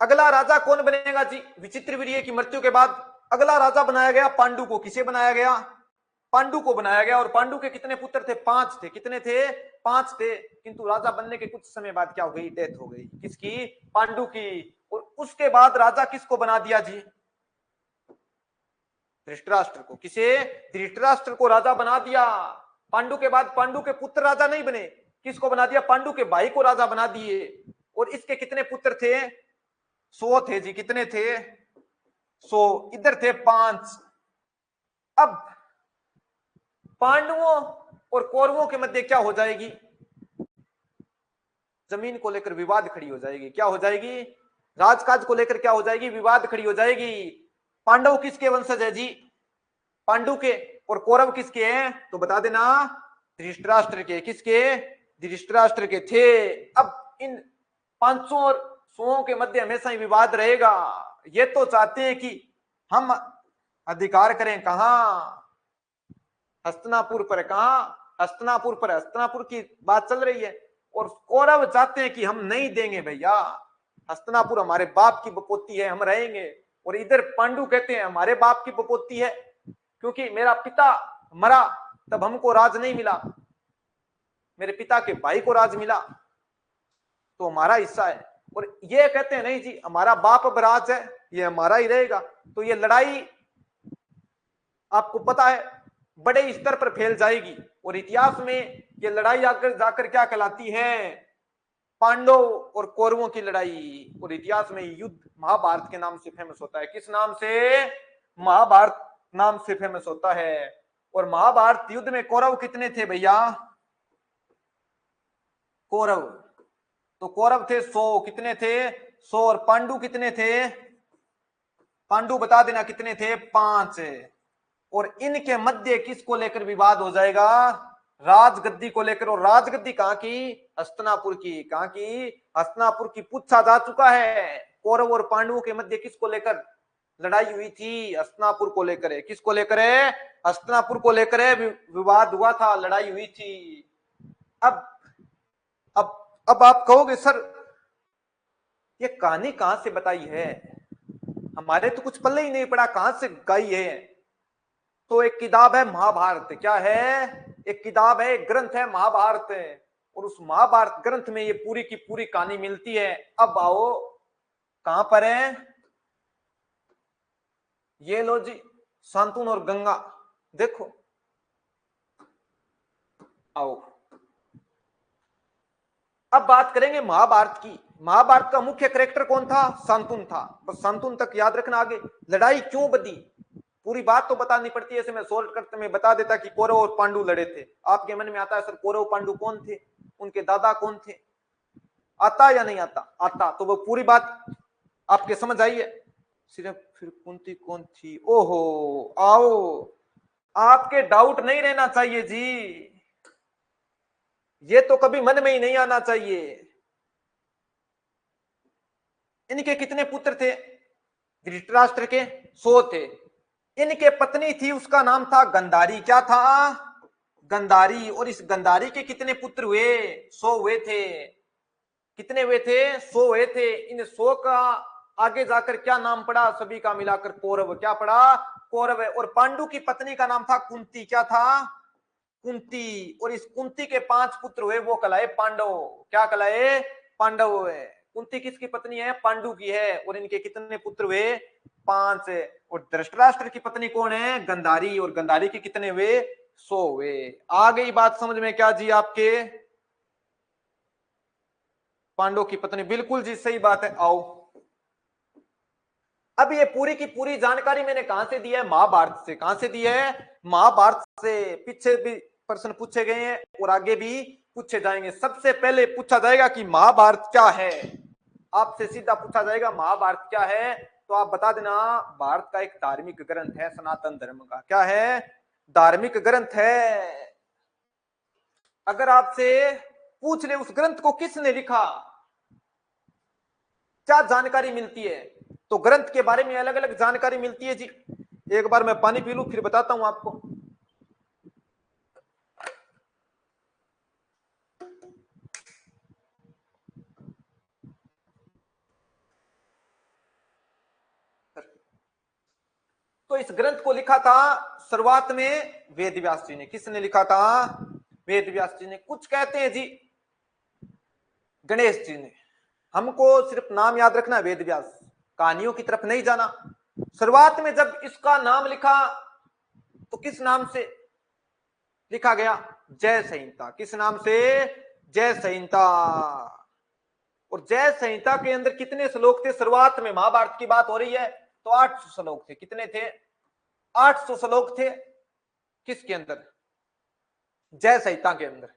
अगला राजा कौन बनेगा जी विचित्र वीर्य की मृत्यु के बाद? अगला राजा बनाया गया पांडु को। किसे बनाया गया? पांडु को बनाया गया। और पांडु के कितने पुत्र थे? 5 थे। कितने थे? 5 थे। किंतु राजा बनने के कुछ समय बाद क्या हो गई? डेथ हो गई। किसकी? पांडु की। और उसके बाद राजा किसको बना दिया जी? धृतराष्ट्र को। किसे? धृतराष्ट्र को राजा बना दिया। पांडु के बाद पांडु के पुत्र राजा नहीं बने। किसको बना दिया? पांडु के भाई को राजा बना दिए। और इसके कितने पुत्र थे? 100 थे जी। कितने थे? 100। इधर थे 5। अब पांडवों और कौरवों के मध्य क्या हो जाएगी? जमीन को लेकर विवाद खड़ी हो जाएगी। क्या हो जाएगी? राजकाज को लेकर क्या हो जाएगी? विवाद खड़ी हो जाएगी। पांडव किसके वंशज है जी? पांडु के। और कौरव किसके हैं? तो बता देना। धृतराष्ट्र के। किसके? धृतराष्ट्र के थे। अब इन 500 और 100 के मध्य हमेशा ही विवाद रहेगा। ये तो चाहते हैं कि हम अधिकार करें। कहां? हस्तिनापुर पर। कहां? हस्तिनापुर पर। हस्तिनापुर की बात चल रही है। और कौरव चाहते हैं कि हम नहीं देंगे भैया, हस्तिनापुर हमारे बाप की बपोती है, हम रहेंगे। और इधर पांडु कहते हैं हमारे बाप की बपोती है, क्योंकि मेरा पिता मरा तब हमको राज नहीं मिला, मेरे पिता के भाई को राज मिला तो हमारा हिस्सा है। और ये कहते हैं नहीं जी हमारा बाप अब राज है, ये हमारा ही रहेगा। तो ये लड़ाई आपको पता है बड़े स्तर पर फैल जाएगी। और इतिहास में ये लड़ाई आकर जाकर क्या कहलाती है? पांडव और कौरवों की लड़ाई। और इतिहास में युद्ध महाभारत के नाम से फेमस होता है। किस नाम से? महाभारत नाम से फेमस होता है। और महाभारत युद्ध में कौरव कितने थे भैया? कौरव तो कौरव थे 100। कितने थे? 100। और पांडु कितने थे? पांडु बता देना कितने थे? 5। और इनके मध्य किसको लेकर विवाद हो जाएगा? राजगद्दी को लेकर। और राजगद्दी कहां की? हस्तिनापुर की। कहां की? हस्तिनापुर की। पूछा जा चुका है कौरव और पांडवों के मध्य किसको लेकर लड़ाई हुई थी? हस्तिनापुर को लेकर है। किसको लेकर है? हस्तिनापुर को लेकर है, विवाद हुआ था, लड़ाई हुई थी। अब अब आप कहोगे सर ये कहानी कहां से बताई है? हमारे तो कुछ पल्ले ही नहीं पड़ा, कहां से गाई है? तो एक किताब है महाभारत। क्या है? एक किताब है, एक ग्रंथ है महाभारत। और उस महाभारत ग्रंथ में ये पूरी की पूरी कहानी मिलती है। अब आओ कहां पर है? ये लो जी शांतनु और गंगा, देखो। आओ अब बात करेंगे महाभारत की। महाभारत का मुख्य कैरेक्टर कौन था? शांतनु था। बस शांतनु तक याद रखना। आगे लड़ाई क्यों बदी पूरी बात तो बतानी पड़ती है। ऐसे मैं शॉर्टकट में बता देता कि कौरव और पांडु लड़े थे। आपके मन में आता है सर कौरव पांडु कौन थे, उनके दादा कौन थे? आता या नहीं आता? आता। तो वो पूरी बात आपके समझ आई है। सिर्फ फिर कुंती कौन थी? ओहो आओ, आपके डाउट नहीं रहना चाहिए जी, ये तो कभी मन में ही नहीं आना चाहिए। इनके कितने पुत्र थे? धृतराष्ट्र के 100 थे। इनके पत्नी थी, उसका नाम था गंधारी। क्या था? गंधारी। और इस गंधारी के कितने पुत्र हुए? 100 हुए थे। कितने हुए थे? 100 हुए थे। इन 100 का आगे जाकर क्या नाम पड़ा? सभी का मिलाकर कौरव। क्या पड़ा? कौरव। और पांडु की पत्नी का नाम था कुंती। क्या था? कुंती। और इस कुंती के 5 पुत्र हुए, वो कहलाए पांडव। क्या कहलाए? पांडव। कुंती किसकी पत्नी है? पांडु की है। और इनके कितने पुत्र हुए? 5। और धृतराष्ट्र की पत्नी कौन है? गंधारी। और गंधारी के कितने हुए? 100 हुए। आ गई बात समझ में क्या जी आपके? पांडव की पत्नी, बिल्कुल जी सही बात है। आओ, अब ये पूरी की पूरी जानकारी मैंने कहां से दी है? महाभारत से। कहां से दी है? महाभारत से। पीछे भी प्रश्न पूछे गए हैं और आगे भी पूछे जाएंगे। सबसे पहले पूछा जाएगा कि महाभारत क्या है। आपसे सीधा पूछा जाएगा महाभारत क्या है, तो आप बता देना भारत का एक धार्मिक ग्रंथ है, सनातन धर्म का। क्या है? धार्मिक ग्रंथ है। अगर आपसे पूछ ले उस ग्रंथ को किसने लिखा, क्या जानकारी मिलती है? तो ग्रंथ के बारे में अलग अलग जानकारी मिलती है जी। एक बार मैं पानी पी लूं फिर बताता हूं आपको। तो इस ग्रंथ को लिखा था शुरुआत में वेद व्यास जी ने। किसने लिखा था? वेद व्यास जी ने। कुछ कहते हैं जी गणेश जी ने। हमको सिर्फ नाम याद रखना, वेद व्यास, कहानियों की तरफ नहीं जाना। शुरुआत में जब इसका नाम लिखा तो किस नाम से लिखा गया? जय संहिता। किस नाम से? जय संहिता। और जय संहिता के अंदर कितने श्लोक थे? शुरुआत में महाभारत की बात हो रही है तो 800 श्लोक थे। कितने थे? 800 श्लोक थे। किसके अंदर? जय संहिता के अंदर।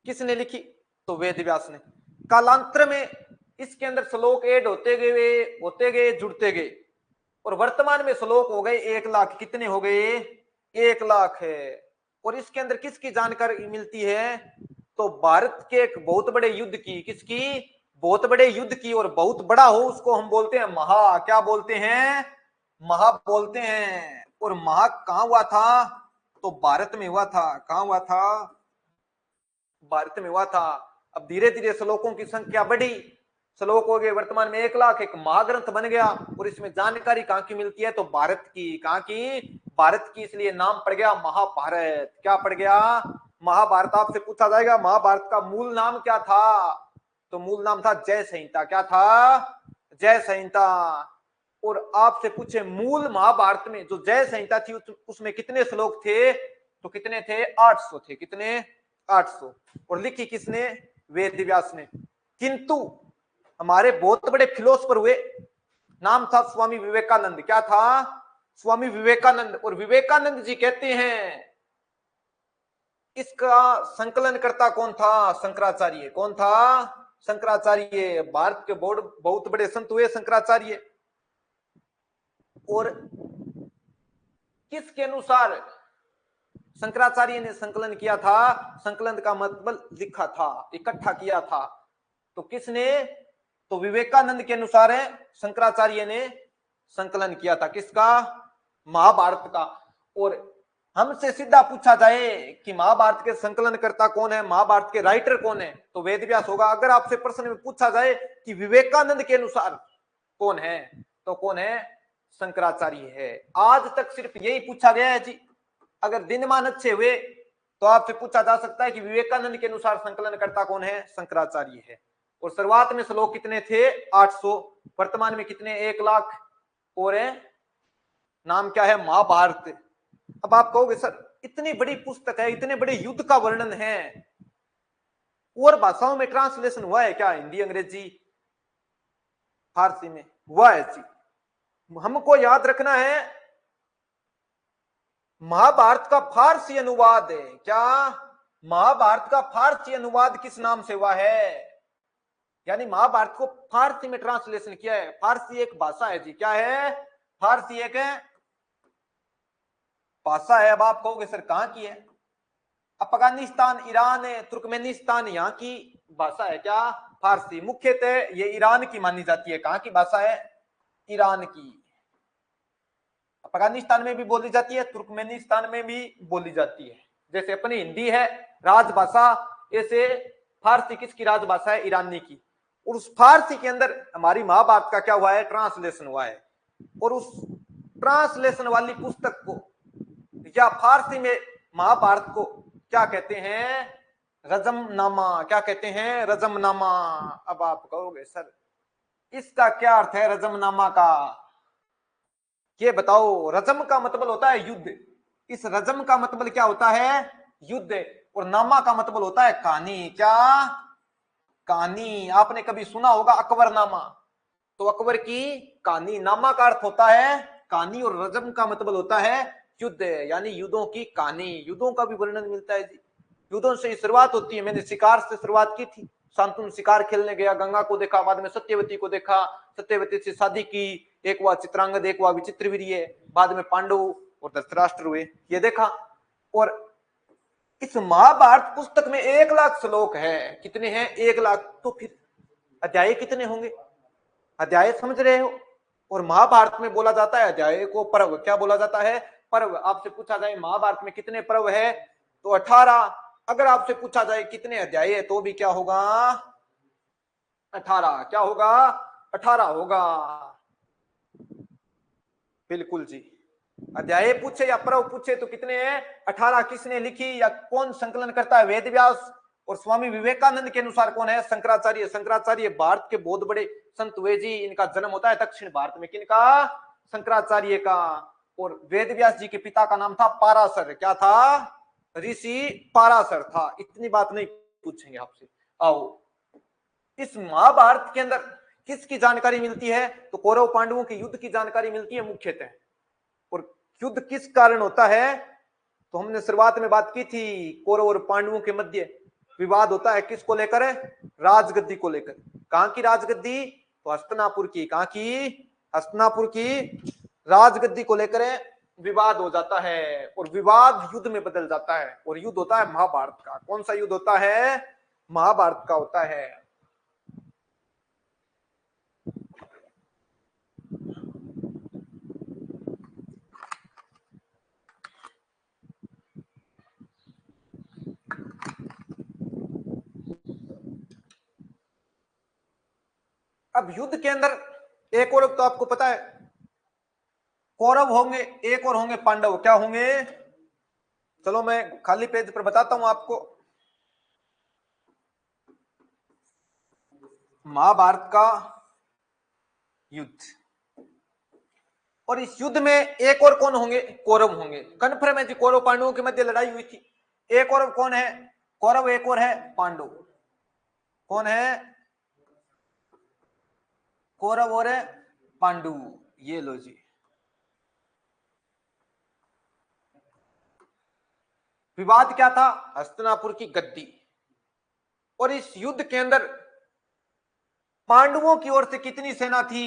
किसने लिखी? तो वेद व्यास ने। कालांतर में इसके अंदर श्लोक ऐड होते गए, जुड़ते गए, और वर्तमान में श्लोक हो गए 1,00,000। कितने हो गए? 1,00,000 है। और इसके अंदर किसकी जानकारी मिलती है? तो भारत के एक बहुत बड़े युद्ध की। किसकी? बहुत बड़े युद्ध की। और बहुत बड़ा हो उसको हम बोलते हैं महा। क्या बोलते हैं? महा बोलते हैं। और महा कहां हुआ था? तो भारत में हुआ था। कहां हुआ था? भारत में हुआ था। अब धीरे धीरे श्लोकों की संख्या बढ़ी, श्लोक हो गए वर्तमान में 1,00,000। एक महाग्रंथ बन गया। और इसमें जानकारी कहां की मिलती है? तो भारत की। कहां की? भारत की। इसलिए नाम पड़ गया महाभारत। क्या पड़ गया? महाभारत। आपसे पूछा जाएगा महाभारत का मूल नाम क्या था? तो मूल नाम था जय संहिता। क्या था? जय संहिता। और आपसे पूछे मूल महाभारत में जो जय संहिता थी उसमें कितने श्लोक थे? तो कितने थे? 800 थे। कितने? 800। और लिखी किसने? वेद व्यास ने। किंतु हमारे बहुत बड़े फिलोसफर हुए, नाम था स्वामी विवेकानंद। क्या था? स्वामी विवेकानंद। और विवेकानंद जी कहते हैं इसका संकलन करता कौन था? शंकराचार्य। कौन था? शंकराचार्य। भारत के बहुत बड़े संत हुए शंकराचार्य। और किसके अनुसार शंकराचार्य ने संकलन किया था? संकलन का मतलब लिखा था, इकट्ठा किया था। तो किसने? तो विवेकानंद के अनुसार है शंकराचार्य ने संकलन किया था। किसका? महाभारत का। और हमसे सीधा पूछा जाए कि महाभारत के संकलन करता कौन है, महाभारत के राइटर कौन है, तो वेद व्यास होगा। अगर आपसे प्रश्न में पूछा जाए कि विवेकानंद के अनुसार कौन है, तो कौन है? शंकराचार्य है। आज तक सिर्फ यही पूछा गया है जी। अगर दिनमान अच्छे हुए तो आपसे पूछा जा सकता है कि विवेकानंद के अनुसार संकलन करता कौन है? शंकराचार्य है। और शुरुआत में श्लोक कितने थे? 800। वर्तमान में कितने? 1,00,000। और नाम क्या है? महाभारत। अब आप कहोगे सर इतनी बड़ी पुस्तक है, इतने बड़े युद्ध का वर्णन है, और भाषाओं में ट्रांसलेशन हुआ है क्या? हिंदी, अंग्रेजी, फारसी में हुआ है जी। हमको याद रखना है महाभारत का फारसी अनुवाद है। क्या? महाभारत का फारसी अनुवाद किस नाम से हुआ है? यानी महाभारत को फारसी में ट्रांसलेशन किया है। फारसी एक भाषा है जी। क्या है? फारसी एक भाषा है। अब आप कहोगे सर कहां की है? अफगानिस्तान, ईरान, तुर्कमेनिस्तान, यहाँ की भाषा है। क्या? फारसी। मुख्यतः ये ईरान की मानी जाती है। कहां की भाषा है? ईरान की। अफगानिस्तान में भी बोली जाती है, तुर्कमेनिस्तान में भी बोली जाती है। जैसे अपनी हिंदी है राजभाषा, ऐसे फारसी किसकी राजभाषा है? ईरानी की। और उस फारसी के अंदर हमारी महाभारत का क्या हुआ है? ट्रांसलेशन हुआ है। और उस ट्रांसलेशन वाली पुस्तक को या फारसी में महाभारत को क्या कहते हैं? रजमनामा। क्या कहते हैं? रजमनामा। अब आप कहोगे सर इसका क्या अर्थ है रजमनामा का? ये बताओ। रजम का मतलब होता है युद्ध। इस रजम का मतलब क्या होता है? युद्ध। और नामा का मतलब होता है कहानी। क्या? कहानी। आपने कभी सुना होगा अकबरनामा, तो अकबर की कहानी। नामा का अर्थ होता है कहानी और रजम का मतलब होता है युद्ध, यानी युद्धों की कहानी। युद्धों का भी वर्णन मिलता है जी। युद्धों से शुरुआत होती है। मैंने शिकार से शुरुआत की थी। शांतनु शिकार खेलने गया, गंगा को देखा, बाद में सत्यवती को देखा, सत्यवती से शादी की, एक हुआ चित्रांगद, एक हुआ विचित्रवीर्य, बाद में पांडव और धृतराष्ट्र हुए, ये देखा। और इस महाभारत पुस्तक में 1,00,000 श्लोक है। कितने हैं? 1,00,000। तो फिर अध्याय कितने होंगे? अध्याय समझ रहे हो? और महाभारत में बोला जाता है अध्याय को पर्व। क्या बोला जाता है? पर्व। आपसे पूछा जाए महाभारत में कितने पर्व है, तो 18। अगर आपसे पूछा जाए कितने अध्याय है, तो भी क्या होगा? 18। क्या होगा? 18 होगा। बिल्कुल जी। अध्याय पूछे या पर्व पूछे तो कितने हैं? 18। किसने लिखी या कौन संकलन करता है? वेद व्यास। और स्वामी विवेकानंद के अनुसार कौन है? शंकराचार्य। शंकराचार्य भारत के बहुत बड़े संत हुए जी। इनका जन्म होता है दक्षिण भारत में। किनका? शंकराचार्य का। और वेद व्यास जी के पिता का नाम था पाराशर। क्या था? ऋषि पाराशर था। इतनी बात नहीं पूछेंगे आपसे। आओ, इस महाभारत के अंदर किसकी जानकारी मिलती है? तो कौरव पांडवों के युद्ध की जानकारी मिलती है मुख्यतः। और युद्ध किस कारण होता है? तो हमने शुरुआत में बात की थी, कौरव और पांडवों के मध्य विवाद होता है। किसको लेकर? राजगद्दी को लेकर। कहां की राजगद्दी? तो हस्तिनापुर की। कहां की? हस्तिनापुर की राजगद्दी को लेकर विवाद हो जाता है। और विवाद युद्ध में बदल जाता है। और युद्ध होता है महाभारत का। कौन सा युद्ध होता है? महाभारत का होता है। अब युद्ध के अंदर एक और तो आपको पता है, कौरव होंगे, एक और होंगे पांडव। क्या होंगे? चलो मैं खाली पेज पर बताता हूं आपको। महाभारत का युद्ध, और इस युद्ध में एक और कौन होंगे? कौरव होंगे। कन्फर्म है जी, कौरव पांडवों के मध्य लड़ाई हुई थी। एक और कौन है? कौरव। एक और है पांडव। कौन है? कौरव और पांडु। ये लो जी। विवाद क्या था? हस्तिनापुर की गद्दी। और इस युद्ध के अंदर पांडवों की ओर से कितनी सेना थी?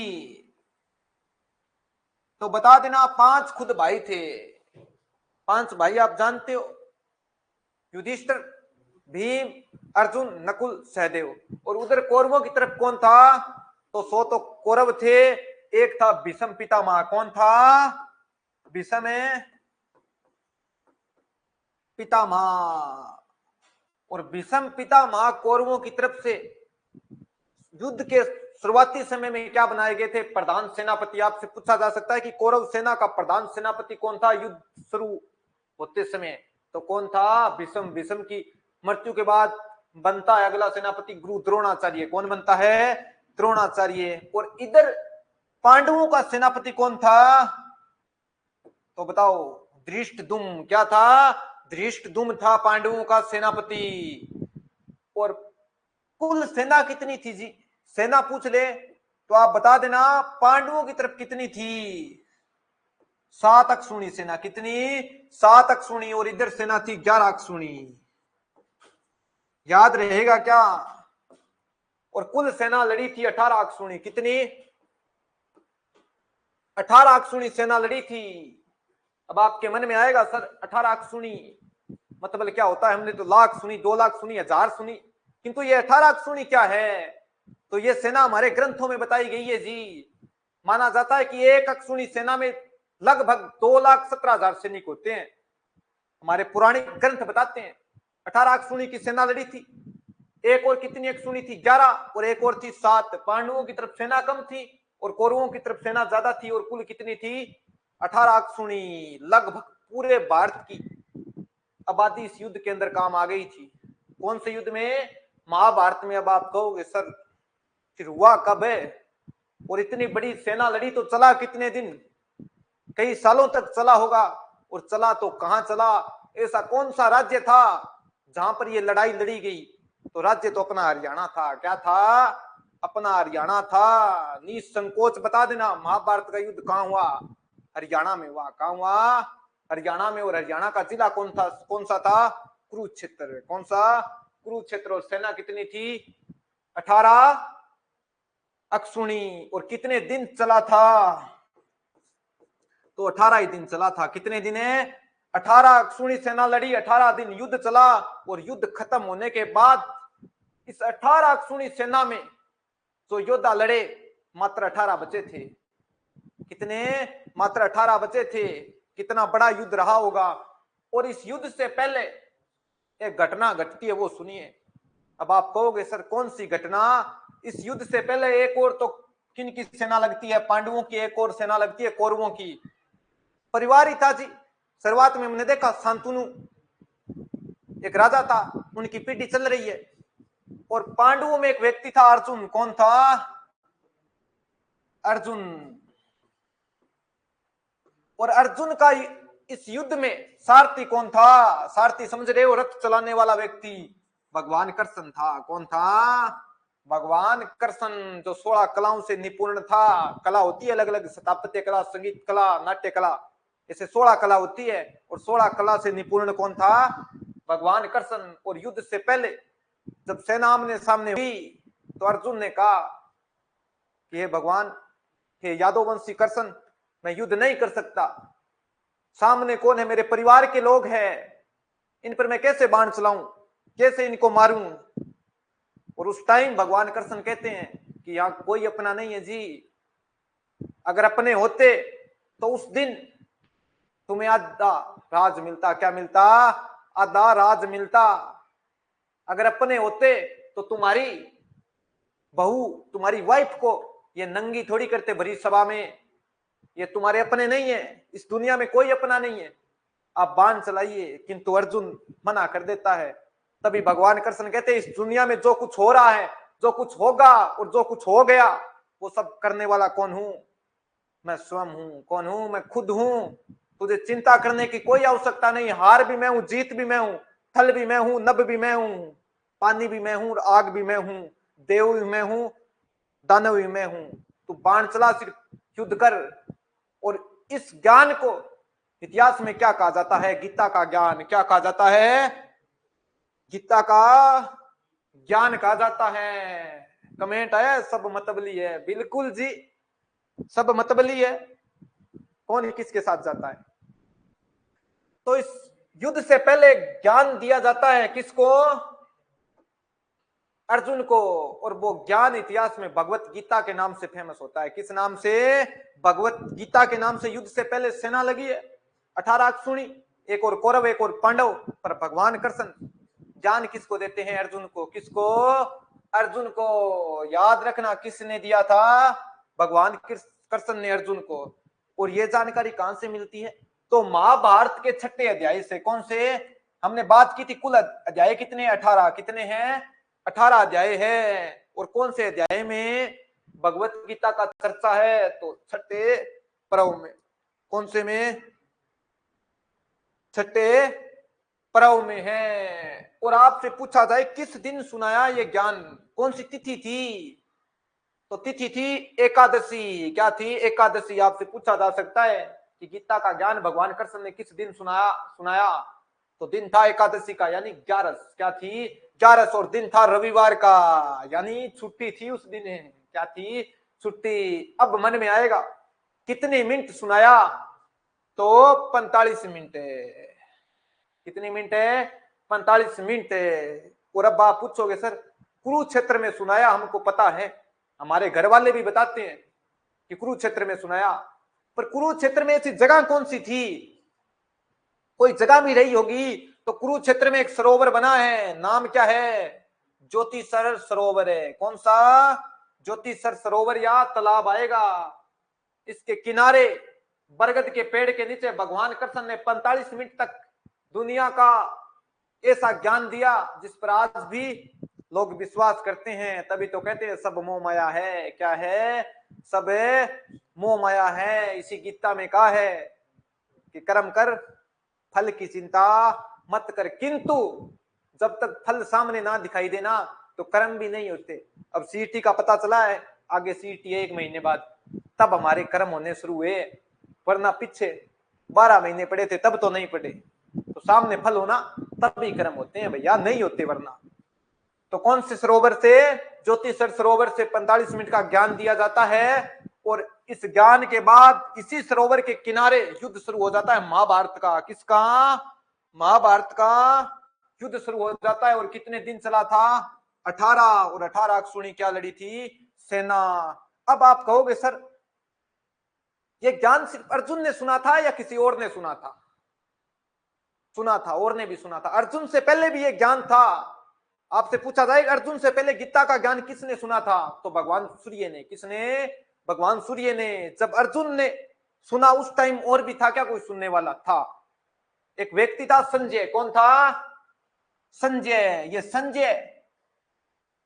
तो बता देना। 5 खुद भाई थे। 5 भाई आप जानते हो, युधिष्ठिर, भीम, अर्जुन, नकुल, सहदेव। और उधर कौरवों की तरफ कौन था? तो 100 तो कौरव थे। एक था भीष्म पितामह। कौन था? भीष्म पितामह। और भीष्म पितामह कौरवों की तरफ से युद्ध के शुरुआती समय में क्या बनाए गए थे? प्रधान सेनापति। आपसे पूछा जा सकता है कि कौरव सेना का प्रधान सेनापति कौन था युद्ध शुरू होते समय? तो कौन था? भीष्म। भीष्म की मृत्यु के बाद बनता है अगला सेनापति गुरु द्रोणाचार्य। कौन बनता है? द्रोणाचार्य। और इधर पांडवों का सेनापति कौन था? तो बताओ। धृष्टद्युम्न। क्या था? धृष्टद्युम्न था पांडवों का सेनापति। और कुल सेना कितनी थी जी? सेना पूछ ले तो आप बता देना। पांडवों की तरफ कितनी थी? 7 अक्षुणी सेना। कितनी? 7 अक्षुणी। और इधर सेना थी 11 अक्षुणी। याद रहेगा क्या? और कुल सेना लड़ी थी 18 अक्षुणी। कितनी? 18 अक्षुणी सेना लड़ी थी। अब आपके मन में आएगा सर 18 अक्षुणी मतलब क्या होता है? हमने तो लाख सुनी, 2 लाख सुनी, 1000 सुनी, किंतु ये 18 अक्षुणी क्या है? तो ये सेना हमारे ग्रंथों में बताई गई है जी। माना जाता है कि एक अक्षुणी सेना में लगभग 2,17,000 सैनिक होते हैं। हमारे पुराणिक ग्रंथ बताते हैं 18 अक्षुणी की सेना लड़ी थी। एक और कितनी अक्षुणी थी? 11। और एक और थी 7। पांडवों की तरफ सेना कम थी और कौरवों की तरफ सेना ज्यादा थी। और कुल कितनी थी? 18 अक्षुणी। लगभग पूरे भारत की आबादी इस युद्ध के अंदर काम आ गई थी। कौन से युद्ध में? महाभारत में। अब आप कहोगे सर फिर हुआ कब है? और इतनी बड़ी सेना लड़ी तो चला कितने दिन? कई सालों तक चला होगा। और चला तो कहां चला? ऐसा कौन सा राज्य था जहां पर यह लड़ाई लड़ी गई? तो राज्य तो अपना हरियाणा था। क्या था? अपना हरियाणा था। निसंकोच बता देना, महाभारत का युद्ध कहां हुआ? हरियाणा में हुआ। कहां हुआ? हरियाणा में। और हरियाणा का जिला कौन था? कौन सा था? कुरुक्षेत्र। कौन सा? कुरुक्षेत्र। और सेना कितनी थी? 18 अक्षुणी। और कितने दिन चला था? तो 18 ही दिन चला था। कितने दिन है? 18 अक्षुणी सेना लड़ी, 18 दिन युद्ध चला। और युद्ध खत्म होने के बाद इस 18 अक्षुणी सेना में जो योद्धा लड़े मात्र 18 बचे थे। कितने? मात्र 18 बचे थे। कितना बड़ा युद्ध रहा होगा। और इस युद्ध से पहले एक घटना घटती है, वो सुनिए। अब आप कहोगे सर कौन सी घटना? इस युद्ध से पहले एक और तो किन की सेना लगती है? पांडवों की एक और सेना लगती है, कौरवों की। परिवार ही था जी। शुरुआत में हमने देखा शांतनु एक राजा था, उनकी पीढ़ी चल रही है। और पांडवों में एक व्यक्ति था, अर्जुन। कौन था? अर्जुन। और अर्जुन का इस युद्ध में सारथी कौन था? सारथी समझ रहे हो? रथ चलाने वाला व्यक्ति भगवान कृष्ण था। कौन था? भगवान कृष्ण, जो 16 कलाओं से निपुण था। कला होती है अलग अलग, स्थापत्य कला, संगीत कला, नाट्य कला, ऐसे 16 कला होती है। और 16 कला से निपुण कौन था? भगवान कृष्ण। और युद्ध से पहले जब सेना आमने सामने हुई तो अर्जुन ने कहा कि हे भगवान, हे यादववंशी कृष्ण, मैं युद्ध नहीं कर सकता। सामने कौन है? मेरे परिवार के लोग हैं, इन पर मैं कैसे बाण चलाऊं, कैसे इनको मारूं? और उस टाइम भगवान कृष्ण कहते हैं कि यहां कोई अपना नहीं है जी। अगर अपने होते तो उस दिन तुम्हें आधा राज मिलता। क्या मिलता? आधा राज मिलता। अगर अपने होते तो तुम्हारी बहू, तुम्हारी वाइफ को ये नंगी थोड़ी करते भरी सभा में। ये तुम्हारे अपने नहीं है, इस दुनिया में कोई अपना नहीं है, आप बाण चलाइए। किंतु अर्जुन मना कर देता है। तभी भगवान कृष्ण कहते हैं, इस दुनिया में जो कुछ हो रहा है, जो कुछ होगा और जो कुछ हो गया, वो सब करने वाला कौन हूं? मैं स्वयं हूं। कौन हूं? मैं खुद हूं। तुझे चिंता करने की कोई आवश्यकता नहीं। हार भी मैं हूं, जीत भी मैं हूं, थल भी मैं हूं, नभ भी मैं हूं, पानी भी मैं हूं और आग भी मैं हूं, देव भी मैं हूं, दानव भी मैं हूं। तू बाण चला, सिर्फ युद्ध कर। और इस ज्ञान को इतिहास में क्या कहा जाता है? गीता का ज्ञान। क्या कहा जाता है? गीता का ज्ञान कहा जाता है। कमेंट है सब मतबली है। बिल्कुल जी, सब मतबली है। कौन किसके साथ जाता है? तो इस युद्ध से पहले ज्ञान दिया जाता है किसको? अर्जुन को। और वो ज्ञान इतिहास में भगवत गीता के नाम से फेमस होता है। किस नाम से? भगवत गीता के नाम से। युद्ध से पहले सेना लगी है 18 अक्षुणी, एक और कौरव, एक और पांडव। पर भगवान कृष्ण ज्ञान किसको देते हैं? अर्जुन को। किसको? अर्जुन को। याद रखना, किसने दिया था? भगवान कृष्ण ने अर्जुन को। और ये जानकारी कहां से मिलती है? तो महाभारत के 6ठे अध्याय से। कौन से? हमने बात की थी कुल अध्याय कितने? 18। कितने हैं? 18 अध्याय है। और कौन से अध्याय में भगवत गीता का चर्चा है? तो 6ठे पर्व में। कौन से में? 6ठे पर्व में है। और आपसे पूछा जाए किस दिन सुनाया ये ज्ञान, कौन सी तिथि थी? तो तिथि थी एकादशी। क्या थी? एकादशी। आपसे पूछा जा सकता है कि गीता का ज्ञान भगवान कृष्ण ने किस दिन सुनाया? तो दिन था एकादशी का, यानी 11। क्या थी? 11। और दिन था रविवार का, यानी छुट्टी थी उस दिन। क्या थी? छुट्टी। अब मन में आएगा कितने मिनट सुनाया? तो 45 मिनट है। कितनी मिनट है? 45 मिनट है। और अब आप पूछोगे सर कुरुक्षेत्र में सुनाया, हमको पता है, हमारे घर वाले भी बताते हैं कि कुरुक्षेत्र में सुनाया। पर कुरुक्षेत्र में ऐसी जगह कौन सी थी? कोई जगह भी रही होगी। तो कुरुक्षेत्र में एक सरोवर बना है, नाम क्या है? ज्योतिसर सरोवर है। कौन सा? ज्योतिसर सरोवर या तालाब आएगा। इसके किनारे बरगद के पेड़ के नीचे भगवान कृष्ण ने 45 मिनट तक दुनिया का ऐसा ज्ञान दिया जिस पर आज भी लोग विश्वास करते हैं। तभी तो कहते हैं सब मोह माया है। क्या है? सब मोह माया है। इसी गीता में कहा है कि कर्म कर, फल की चिंता मत कर, किंतु जब तक फल सामने ना दिखाई देना तो कर्म भी नहीं होते। अब सीईटी का पता चला है, आगे सीईटी है 1 महीने बाद, तब हमारे कर्म होने शुरू हुए, वरना पीछे 12 महीने पड़े थे तब तो नहीं पड़े। तो सामने फल होना तब भी कर्म होते हैं भैया, नहीं होते वरना। तो कौन से सरोवर से? ज्योतिषर सरोवर से 45 मिनट का ज्ञान दिया जाता है, और इस ज्ञान के बाद इसी सरोवर के किनारे युद्ध शुरू हो जाता है महाभारत का। किसका? महाभारत का युद्ध शुरू हो जाता है। और कितने दिन चला था? 18। और 18 अक्षौणी क्या लड़ी थी? सेना। अब आप कहोगे सर ये ज्ञान सिर्फ अर्जुन ने सुना था या किसी और ने सुना था? सुना था, और ने भी सुना था। अर्जुन से पहले भी ये ज्ञान था। आपसे पूछा जाएगा अर्जुन से पहले गीता का ज्ञान किसने सुना था? तो भगवान सूर्य ने। किसने? भगवान सूर्य ने। जब अर्जुन ने सुना उस टाइम और भी था क्या कोई सुनने वाला? था, एक व्यक्ति था संजय। कौन था? संजय। ये संजय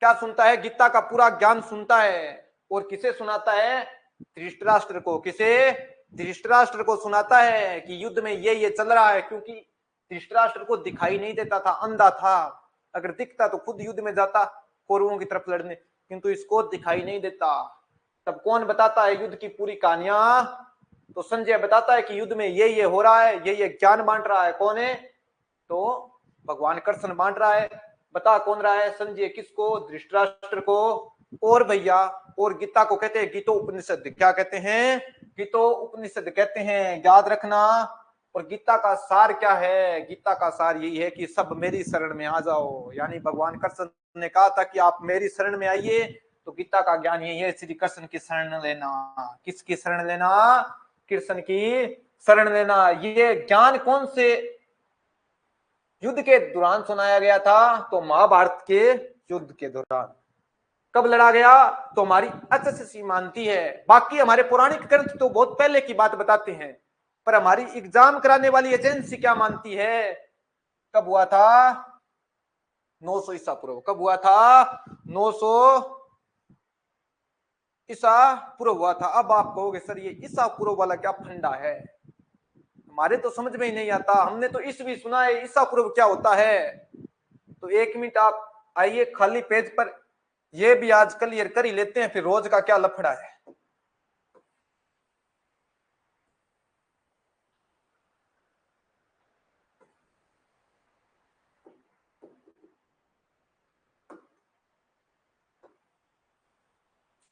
क्या सुनता है? गीता का पूरा ज्ञान सुनता है। और किसे सुनाता है? धृतराष्ट्र को। किसे? धृतराष्ट्र को सुनाता है कि युद्ध में ये चल रहा है, क्योंकि धृतराष्ट्र को दिखाई नहीं देता था, अंधा था। अगर दिखता तो खुद युद्ध में जाता कौरवों की तरफ लड़ने, किंतु इसको दिखाई नहीं देता। तब कौन बताता है युद्ध की पूरी कहानियां? तो संजय बताता है कि युद्ध में ये हो रहा है, ये ज्ञान बांट रहा है। कौन है? तो भगवान कृष्ण बांट रहा है। बता कौन रहा है? संजय। किसको? धृतराष्ट्र को। और भैया, और गीता को कहते हैं गीतो उपनिषद। क्या कहते हैं? गीतो उपनिषद कहते हैं, याद रखना। और गीता का सार क्या है? गीता का सार यही है कि सब मेरी शरण में आ जाओ। यानी भगवान कृष्ण ने कहा था कि आप मेरी शरण में आइए, तो गीता का ज्ञान यही है, श्री कृष्ण की शरण लेना। किसकी शरण लेना? कृष्ण की शरण लेना। ये ज्ञान कौन से युद्ध के दौरान सुनाया गया था? तो महाभारत के युद्ध के दौरान। कब लड़ा गया? तो हमारी एसएससी मानती है। बाकी हमारे पौराणिक ग्रंथ तो बहुत पहले की बात बताते हैं, पर हमारी एग्जाम कराने वाली एजेंसी क्या मानती है? कब हुआ था? 900 ईसा पूर्व। कब हुआ था? 900 ईसा पूर्व हुआ था। अब आप कहोगे सर ये ईसा पूर्व वाला क्या फंडा है? हमारे तो समझ में ही नहीं आता। हमने तो ईसवी सुना है, ईसा पूर्व क्या होता है? तो 1 मिनट आप आइए खाली पेज पर, ये भी आज क्लियर कर ही लेते हैं, फिर रोज का क्या लफड़ा है।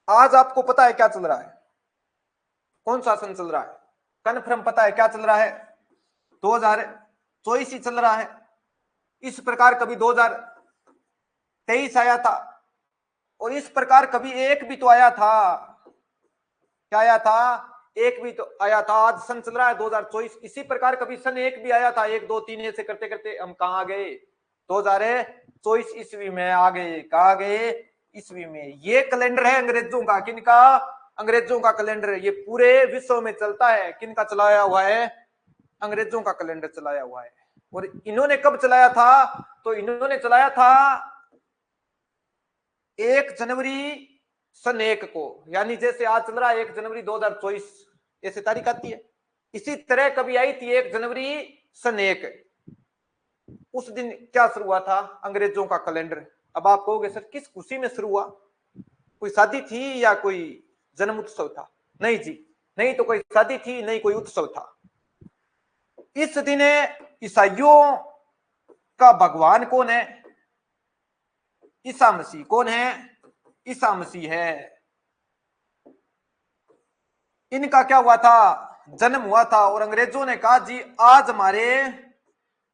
आज आपको पता है क्या चल रहा है? कौन सा सन चल रहा है? कन्फर्म पता है क्या चल रहा है? 2024 ही चल रहा है। इस प्रकार कभी 2023 आया था, और इस प्रकार कभी एक भी तो आया था। क्या आया था? एक भी तो आया था। आज सन चल रहा है 2024। इसी प्रकार कभी सन 1 भी आया था। 1 2 3 ऐसे करते करते हम कहाँ गए? 2024 ईस्वी में आ गए। कहाँ गए? ईस्वी में। ये कैलेंडर है अंग्रेजों का। किनका? अंग्रेजों का कैलेंडर। ये पूरे विश्व में चलता है। किनका चलाया हुआ है? अंग्रेजों का कैलेंडर चलाया हुआ है। और इन्होंने कब चलाया था? तो इन्होंने चलाया था 1 जनवरी सन 1 को। यानी जैसे आज चल रहा है 1 जनवरी 2024, ऐसे तारीख आती है। इसी तरह कभी आई थी 1 जनवरी सन 1। उस दिन क्या शुरू हुआ था? अंग्रेजों का कैलेंडर। अब आप कहोगे सर किस खुशी में शुरू हुआ? कोई शादी थी या कोई जन्म उत्सव था? नहीं जी, नहीं तो कोई शादी थी, नहीं कोई उत्सव था। इस दिन ईसाइयों का भगवान कौन है? ईसा मसीह। कौन है? ईसा मसीह है। इनका क्या हुआ था? जन्म हुआ था। और अंग्रेजों ने कहा जी आज हमारे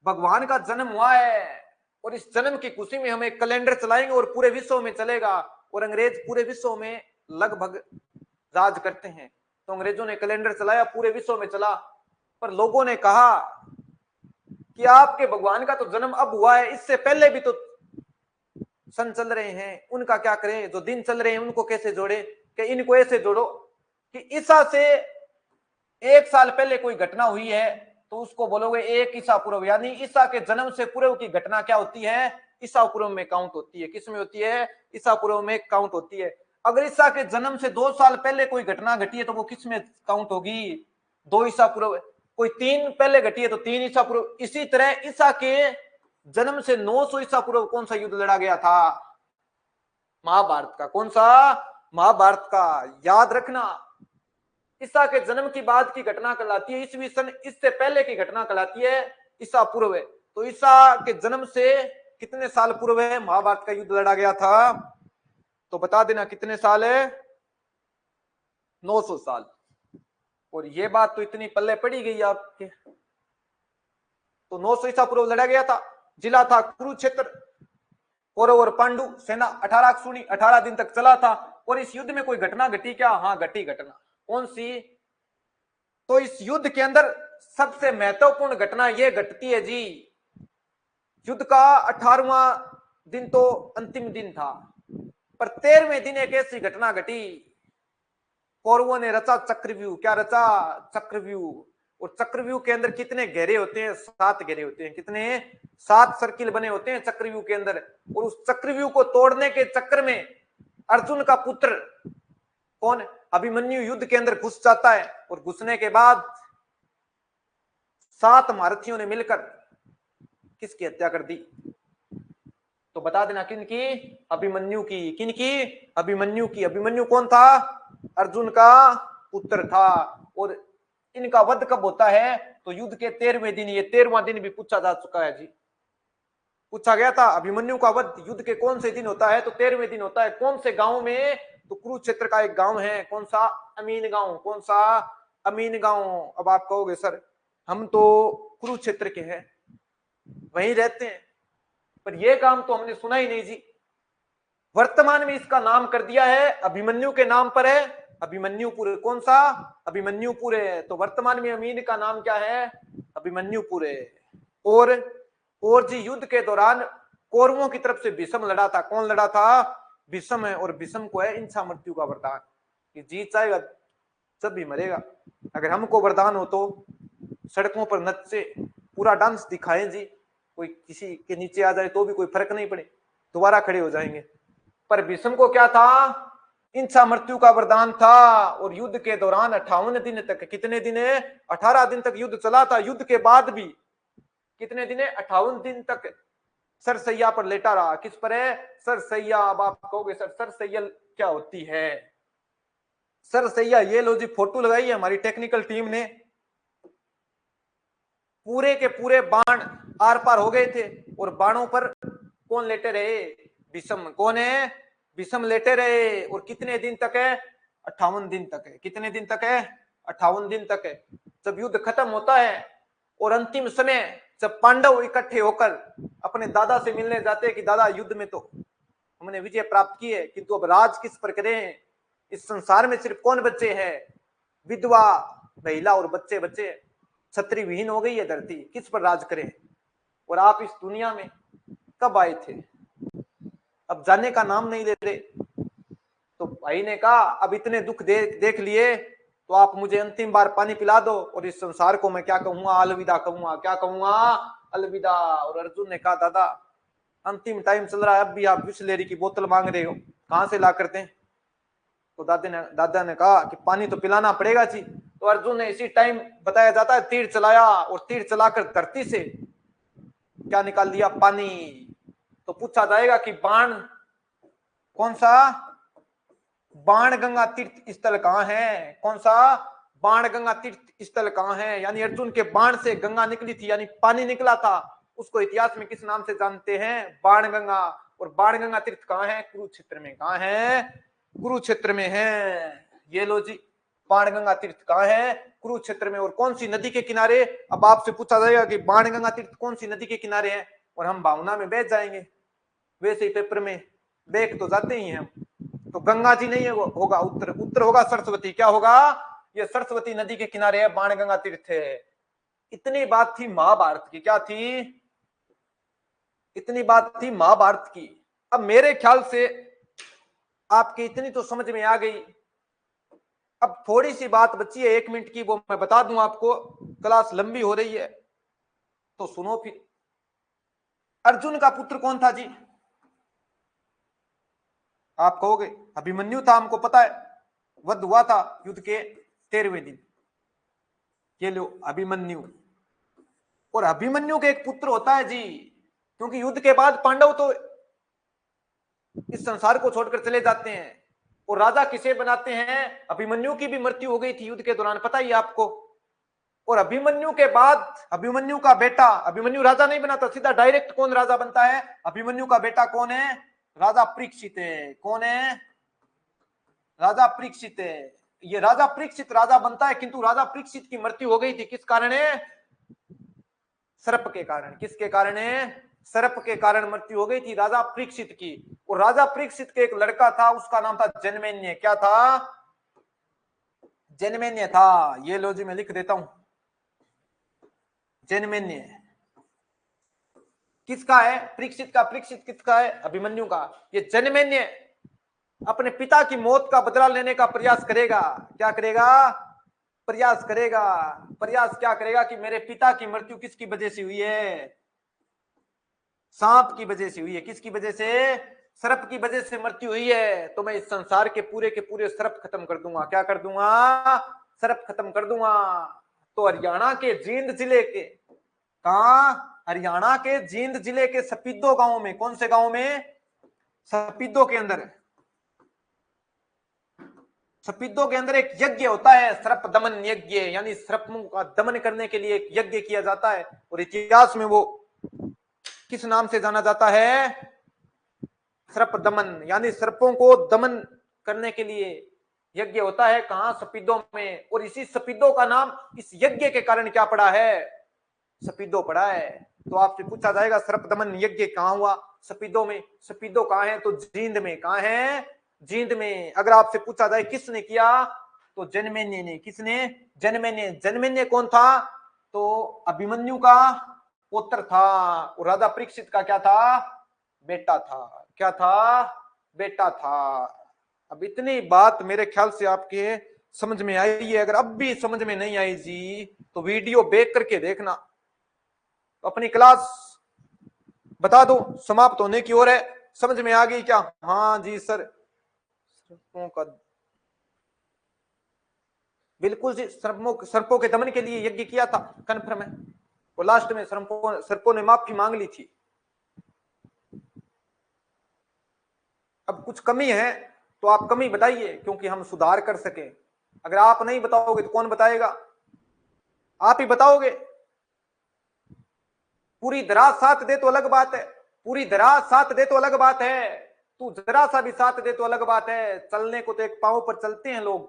भगवान का जन्म हुआ है, और इस जन्म की खुशी में हम एक कैलेंडर चलाएंगे और पूरे विश्व में चलेगा। और अंग्रेज पूरे विश्व में लगभग राज करते हैं। तो अंग्रेजों ने कैलेंडर चलाया, पूरे विश्व में चला। पर लोगों ने कहा कि आपके भगवान का तो जन्म अब हुआ है, इससे पहले भी तो सन चल रहे हैं, उनका क्या करें? जो दिन चल रहे हैं उनको कैसे जोड़े? कि इनको ऐसे जोड़ो कि ईसा से 1 साल पहले कोई घटना हुई है तो उसको बोलोगे 1 ईसा पूर्व। यानी ईसा के जन्म से पूर्व की घटना क्या होती है? ईसा पूर्व में काउंट होती है। किस में होती है? ईसा पूर्व में काउंट होती है। अगर ईसा के जन्म से 2 साल पहले कोई घटना घटी है तो वो किस में काउंट होगी? 2 ईसा पूर्व। कोई 3 पहले घटी है तो 3 ईसा पूर्व। इसी तरह ईसा के जन्म से 900 ईसा पूर्व कौन सा युद्ध लड़ा गया था? महाभारत का। कौन सा? महाभारत का। याद रखना, ईसा के जन्म की बाद की घटना कहलाती है ईसवी सन, इससे पहले की घटना कहलाती है ईसा पूर्व। तो ईसा के जन्म से कितने साल पूर्व है महाभारत का युद्ध लड़ा गया था? तो बता देना कितने साल है? 900 साल। और ये बात तो इतनी पल्ले पड़ी गई आपके। तो 900 ईसा पूर्व लड़ा गया था। जिला था कुरुक्षेत्र। कौरव और पांडु सेना 18 दिन तक चला था। और इस युद्ध में कोई घटना घटी क्या? हाँ, घटी घटना। कौन सी? तो इस युद्ध के अंदर सबसे महत्वपूर्ण घटना यह घटती है जी, युद्ध का 18वां दिन तो अंतिम दिन था, पर 13वें दिन एक ऐसी घटना घटी। कौरवों ने रचा चक्रव्यूह। क्या रचा? चक्रव्यूह। और चक्रव्यूह के अंदर कितने घेरे होते हैं? 7 घेरे होते हैं। कितने? 7 सर्किल बने होते हैं चक्रव्यूह के अंदर। और उस चक्रव्यूह को तोड़ने के चक्कर में अर्जुन का पुत्र कौन? अभिमन्यु युद्ध के अंदर घुस जाता है। और घुसने के बाद 7 महारथियों ने मिलकर किसकी हत्या कर दी? तो बता देना किनकी? अभिमन्यु की। किनकी? अभिमन्यु की। अभिमन्यु कौन था? अर्जुन का पुत्र था। और इनका वध कब होता है? तो युद्ध के 13वें दिन। ये 13वां दिन भी पूछा जा चुका है जी, पूछा गया था। अभिमन्यु का वध युद्ध के कौन से दिन होता है? तो 13वें दिन होता है। कौन से गांव में? तो कुरुक्षेत्र का एक गांव है। कौन सा? अमीन गांव। कौन सा? अमीन गांव। अब आप कहोगे सर हम तो कुरुक्षेत्र के हैं, वहीं रहते हैं, पर यह काम तो हमने सुना ही नहीं जी। वर्तमान में इसका नाम कर दिया है, अभिमन्यु के नाम पर है, अभिमन्युपुर। कौन सा? अभिमन्युपुर है। तो वर्तमान में अमीन का नाम क्या है? अभिमन्युपुर है। और जी युद्ध के दौरान कौरवों की तरफ से भीष्म लड़ा था। कौन लड़ा था? भीष्म है। और भीष्म को है इंसा मृत्यु का वरदान कि जीत जाएगा जब भी मरेगा। अगर हमको वरदान हो तो सड़कों पर नचे, पूरा डांस दिखाएं जी, कोई किसी के नीचे आ जाए तो भी कोई फर्क नहीं पड़े, दोबारा खड़े हो जाएंगे। पर भीष्म को क्या था? इंसा मृत्यु का वरदान था। और युद्ध के दौरान 58 दिन तक, कितने दिन है? 18 दिन तक युद्ध चला था। युद्ध के बाद भी कितने दिन है? 58 दिन तक सरसैया पर लेटा रहा। किस पर है? सरसैया। अब आप कहोगे सर सरसैया क्या होती है? सरसैया, ये लो जी फोटो लगाई है हमारी टेक्निकल टीम ने। पूरे के पूरे बाण आर पार हो गए थे और बाणों पर कौन लेटे रहे? भीष्म। कौन है? भीष्म लेटे रहे। और कितने दिन तक है? 58 दिन तक है। कितने दिन तक है? 58 दिन तक है। जब युद्ध खत्म होता है और अंतिम समय जब पांडव इकट्ठे होकर अपने दादा से मिलने जाते हैं कि दादा युद्ध में तो हमने विजय प्राप्त की है, किंतु अब राज किस पर करें? इस संसार में सिर्फ कौन बच्चे हैं? विधवा, महिला और बच्चे बच्चे। छत्री विहीन हो गई है धरती, किस पर राज करें? और आप इस दुनिया में कब आए थे? अब जाने का नाम नहीं ले रहे। तो भाई ने कहा अब इतने दुख देख लिए तो आप मुझे अंतिम बार पानी पिला दो और इस संसार को मैं क्या कहूंगा? अलविदा कहूंगा। क्या कहूंगा? अलविदा। और अर्जुन ने कहा दादा अंतिम टाइम चल रहा है, अब भी आप बिस्लेरी की बोतल मांग रहे हो, कहां से ला करते हैं? तो दादा ने कहा कि पानी तो पिलाना पड़ेगा जी। तो अर्जुन ने इसी टाइम, बताया जाता है, तीर चलाया और तीर चलाकर धरती से क्या निकाल दिया? पानी। तो पूछा जाएगा कि बाण कौन सा? बाण गंगा तीर्थ स्थल कहां है? कौन सा? बाण गंगा तीर्थ स्थल कहां है? यानी अर्जुन के बाण से गंगा निकली थी, यानी पानी निकला था। उसको इतिहास में किस नाम से जानते हैं? बाण गंगा। और बाण गंगा तीर्थ कहां है? कुरुक्षेत्र में। कहां है? कुरुक्षेत्र में है। ये लो जी, बाण गंगा तीर्थ कहां है? कुरुक्षेत्र में। और कौन सी नदी के किनारे? अब आपसे पूछा जाएगा कि बाण गंगा तीर्थ कौन सी नदी के किनारे है, और हम भावना में बैठ जाएंगे, वैसे ही पेपर में देख तो जाते ही हैं हम। तो गंगा जी नहीं है, वो होगा उत्तर। उत्तर होगा सरस्वती। क्या होगा? ये सरस्वती नदी के किनारे है, बाण गंगा तीर्थ है। इतनी बात थी महाभारत की। क्या थी? इतनी बात थी महाभारत की। अब मेरे ख्याल से आपकी इतनी तो समझ में आ गई। अब थोड़ी सी बात बची है 1 मिनट की, वो मैं बता दूं आपको, क्लास लंबी हो रही है तो सुनो फिर। अर्जुन का पुत्र कौन था जी? आप कहोगे अभिमन्यु था, हमको पता है, वध हुआ था युद्ध के 13वें दिन। ये लो अभिमन्यु। और अभिमन्यु के एक पुत्र होता है जी, क्योंकि युद्ध के बाद पांडव तो इस संसार को छोड़कर चले जाते हैं। और राजा किसे बनाते हैं? अभिमन्यु की भी मृत्यु हो गई थी युद्ध के दौरान, पता ही आपको। और अभिमन्यु के बाद अभिमन्यु का बेटा, अभिमन्यु राजा नहीं बनाता, सीधा डायरेक्ट कौन राजा बनता है? अभिमन्यु का बेटा कौन है? राजा परीक्षित है। कौन है? राजा परीक्षित है। ये राजा परीक्षित राजा बनता है, किंतु राजा परीक्षित की मृत्यु हो गई थी। किस कारण है? सर्प के कारण। किसके कारण है? सर्प के कारण मृत्यु हो गई थी राजा परीक्षित की। और राजा परीक्षित के एक लड़का था, उसका नाम था जनमेन्य। क्या था? जनमेन्य था। ये लो जी, मैं लिख देता हूं। जनमेन्य किसका है? परीक्षित का। परीक्षित किसका है? अभिमन्यु का। ये जनमेन्य अपने पिता की मौत का बदला लेने का प्रयास करेगा। क्या करेगा? प्रयास करेगा। प्रयास क्या करेगा कि मेरे पिता की मृत्यु किसकी वजह से हुई है? सांप की वजह से हुई है। किसकी वजह से? सर्प की वजह से मृत्यु हुई है। तो मैं इस संसार के पूरे सर्प खत्म कर दूंगा। क्या कर दूंगा? सर्प खत्म कर दूंगा। तो हरियाणा के जींद जिले के, कहा? हरियाणा के जींद जिले के सपीदो गांव में। कौन से गांव में? सपीदो के अंदर। सपीदों के अंदर एक यज्ञ होता है, सर्प दमन यज्ञ, यानी सर्पों का दमन करने के लिए एक यज्ञ किया जाता है। और इतिहास में वो किस नाम से जाना जाता है? सर्प दमन, यानी सर्पों को दमन करने के लिए यज्ञ होता है। कहां? सपीदों में। और इसी सपीदों का नाम इस यज्ञ के कारण क्या पड़ा है? सपीदो पड़ा है। तो आपसे पूछा जाएगा सर्प दमन यज्ञ कहां हुआ? सपीदों में। सपीदो कहां है? तो जींद में। कहां है? जींद में। अगर आपसे पूछा जाए किसने किया, तो जनमेन्य ने। किसने? जनमेन्य। जनमेन्य कौन था? तो अभिमन्यु का पुत्र था। और राजा परीक्षित का क्या था? बेटा था। क्या था? बेटा था। अब इतनी बात मेरे ख्याल से आपके समझ में आई है। अगर अब भी समझ में नहीं आई जी, तो वीडियो बैक करके देखना। अपनी क्लास बता दो समाप्त होने की ओर है। समझ में आ गई क्या? हाँ जी सर, सर्पों का, बिल्कुल जी, सर्पों के दमन के लिए यज्ञ किया था, कन्फर्म है। और लास्ट में सर्पों ने माफी मांग ली थी। अब कुछ कमी है तो आप कमी बताइए, क्योंकि हम सुधार कर सके। अगर आप नहीं बताओगे तो कौन बताएगा? आप ही बताओगे। पूरी दराज साथ दे तो अलग बात है, पूरी दराज साथ दे तो अलग बात है, तू जरा सा भी साथ दे तो अलग बात है। चलने को तो एक पांव पर चलते हैं लोग,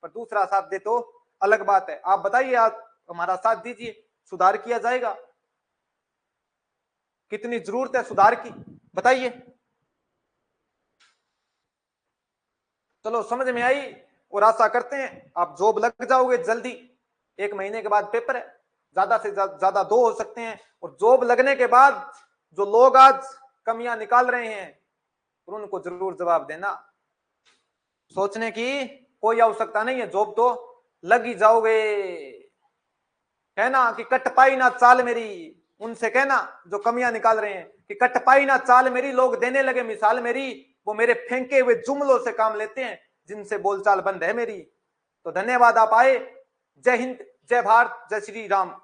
पर दूसरा साथ दे तो अलग बात है। आप बताइए, आप हमारा साथ दीजिए, सुधार किया जाएगा। कितनी जरूरत है सुधार की, बताइए। चलो समझ में आई, और आशा करते हैं आप जॉब लग जाओगे जल्दी। 1 महीने के बाद पेपर है, ज्यादा से ज्यादा 2 हो सकते हैं। और जॉब लगने के बाद जो लोग आज कमियां निकाल रहे हैं, उनको जरूर जवाब देना। सोचने की कोई आवश्यकता नहीं है, जॉब तो लग ही जाओगे। कहना कि कट पाई ना चाल मेरी, उनसे कहना जो कमियां निकाल रहे हैं कि कट पाई ना चाल मेरी, लोग देने लगे मिसाल मेरी। वो मेरे फेंके हुए जुमलों से काम लेते हैं, जिनसे बोलचाल बंद है मेरी। तो धन्यवाद, आप आए। जय हिंद, जय भारत, जय श्री राम।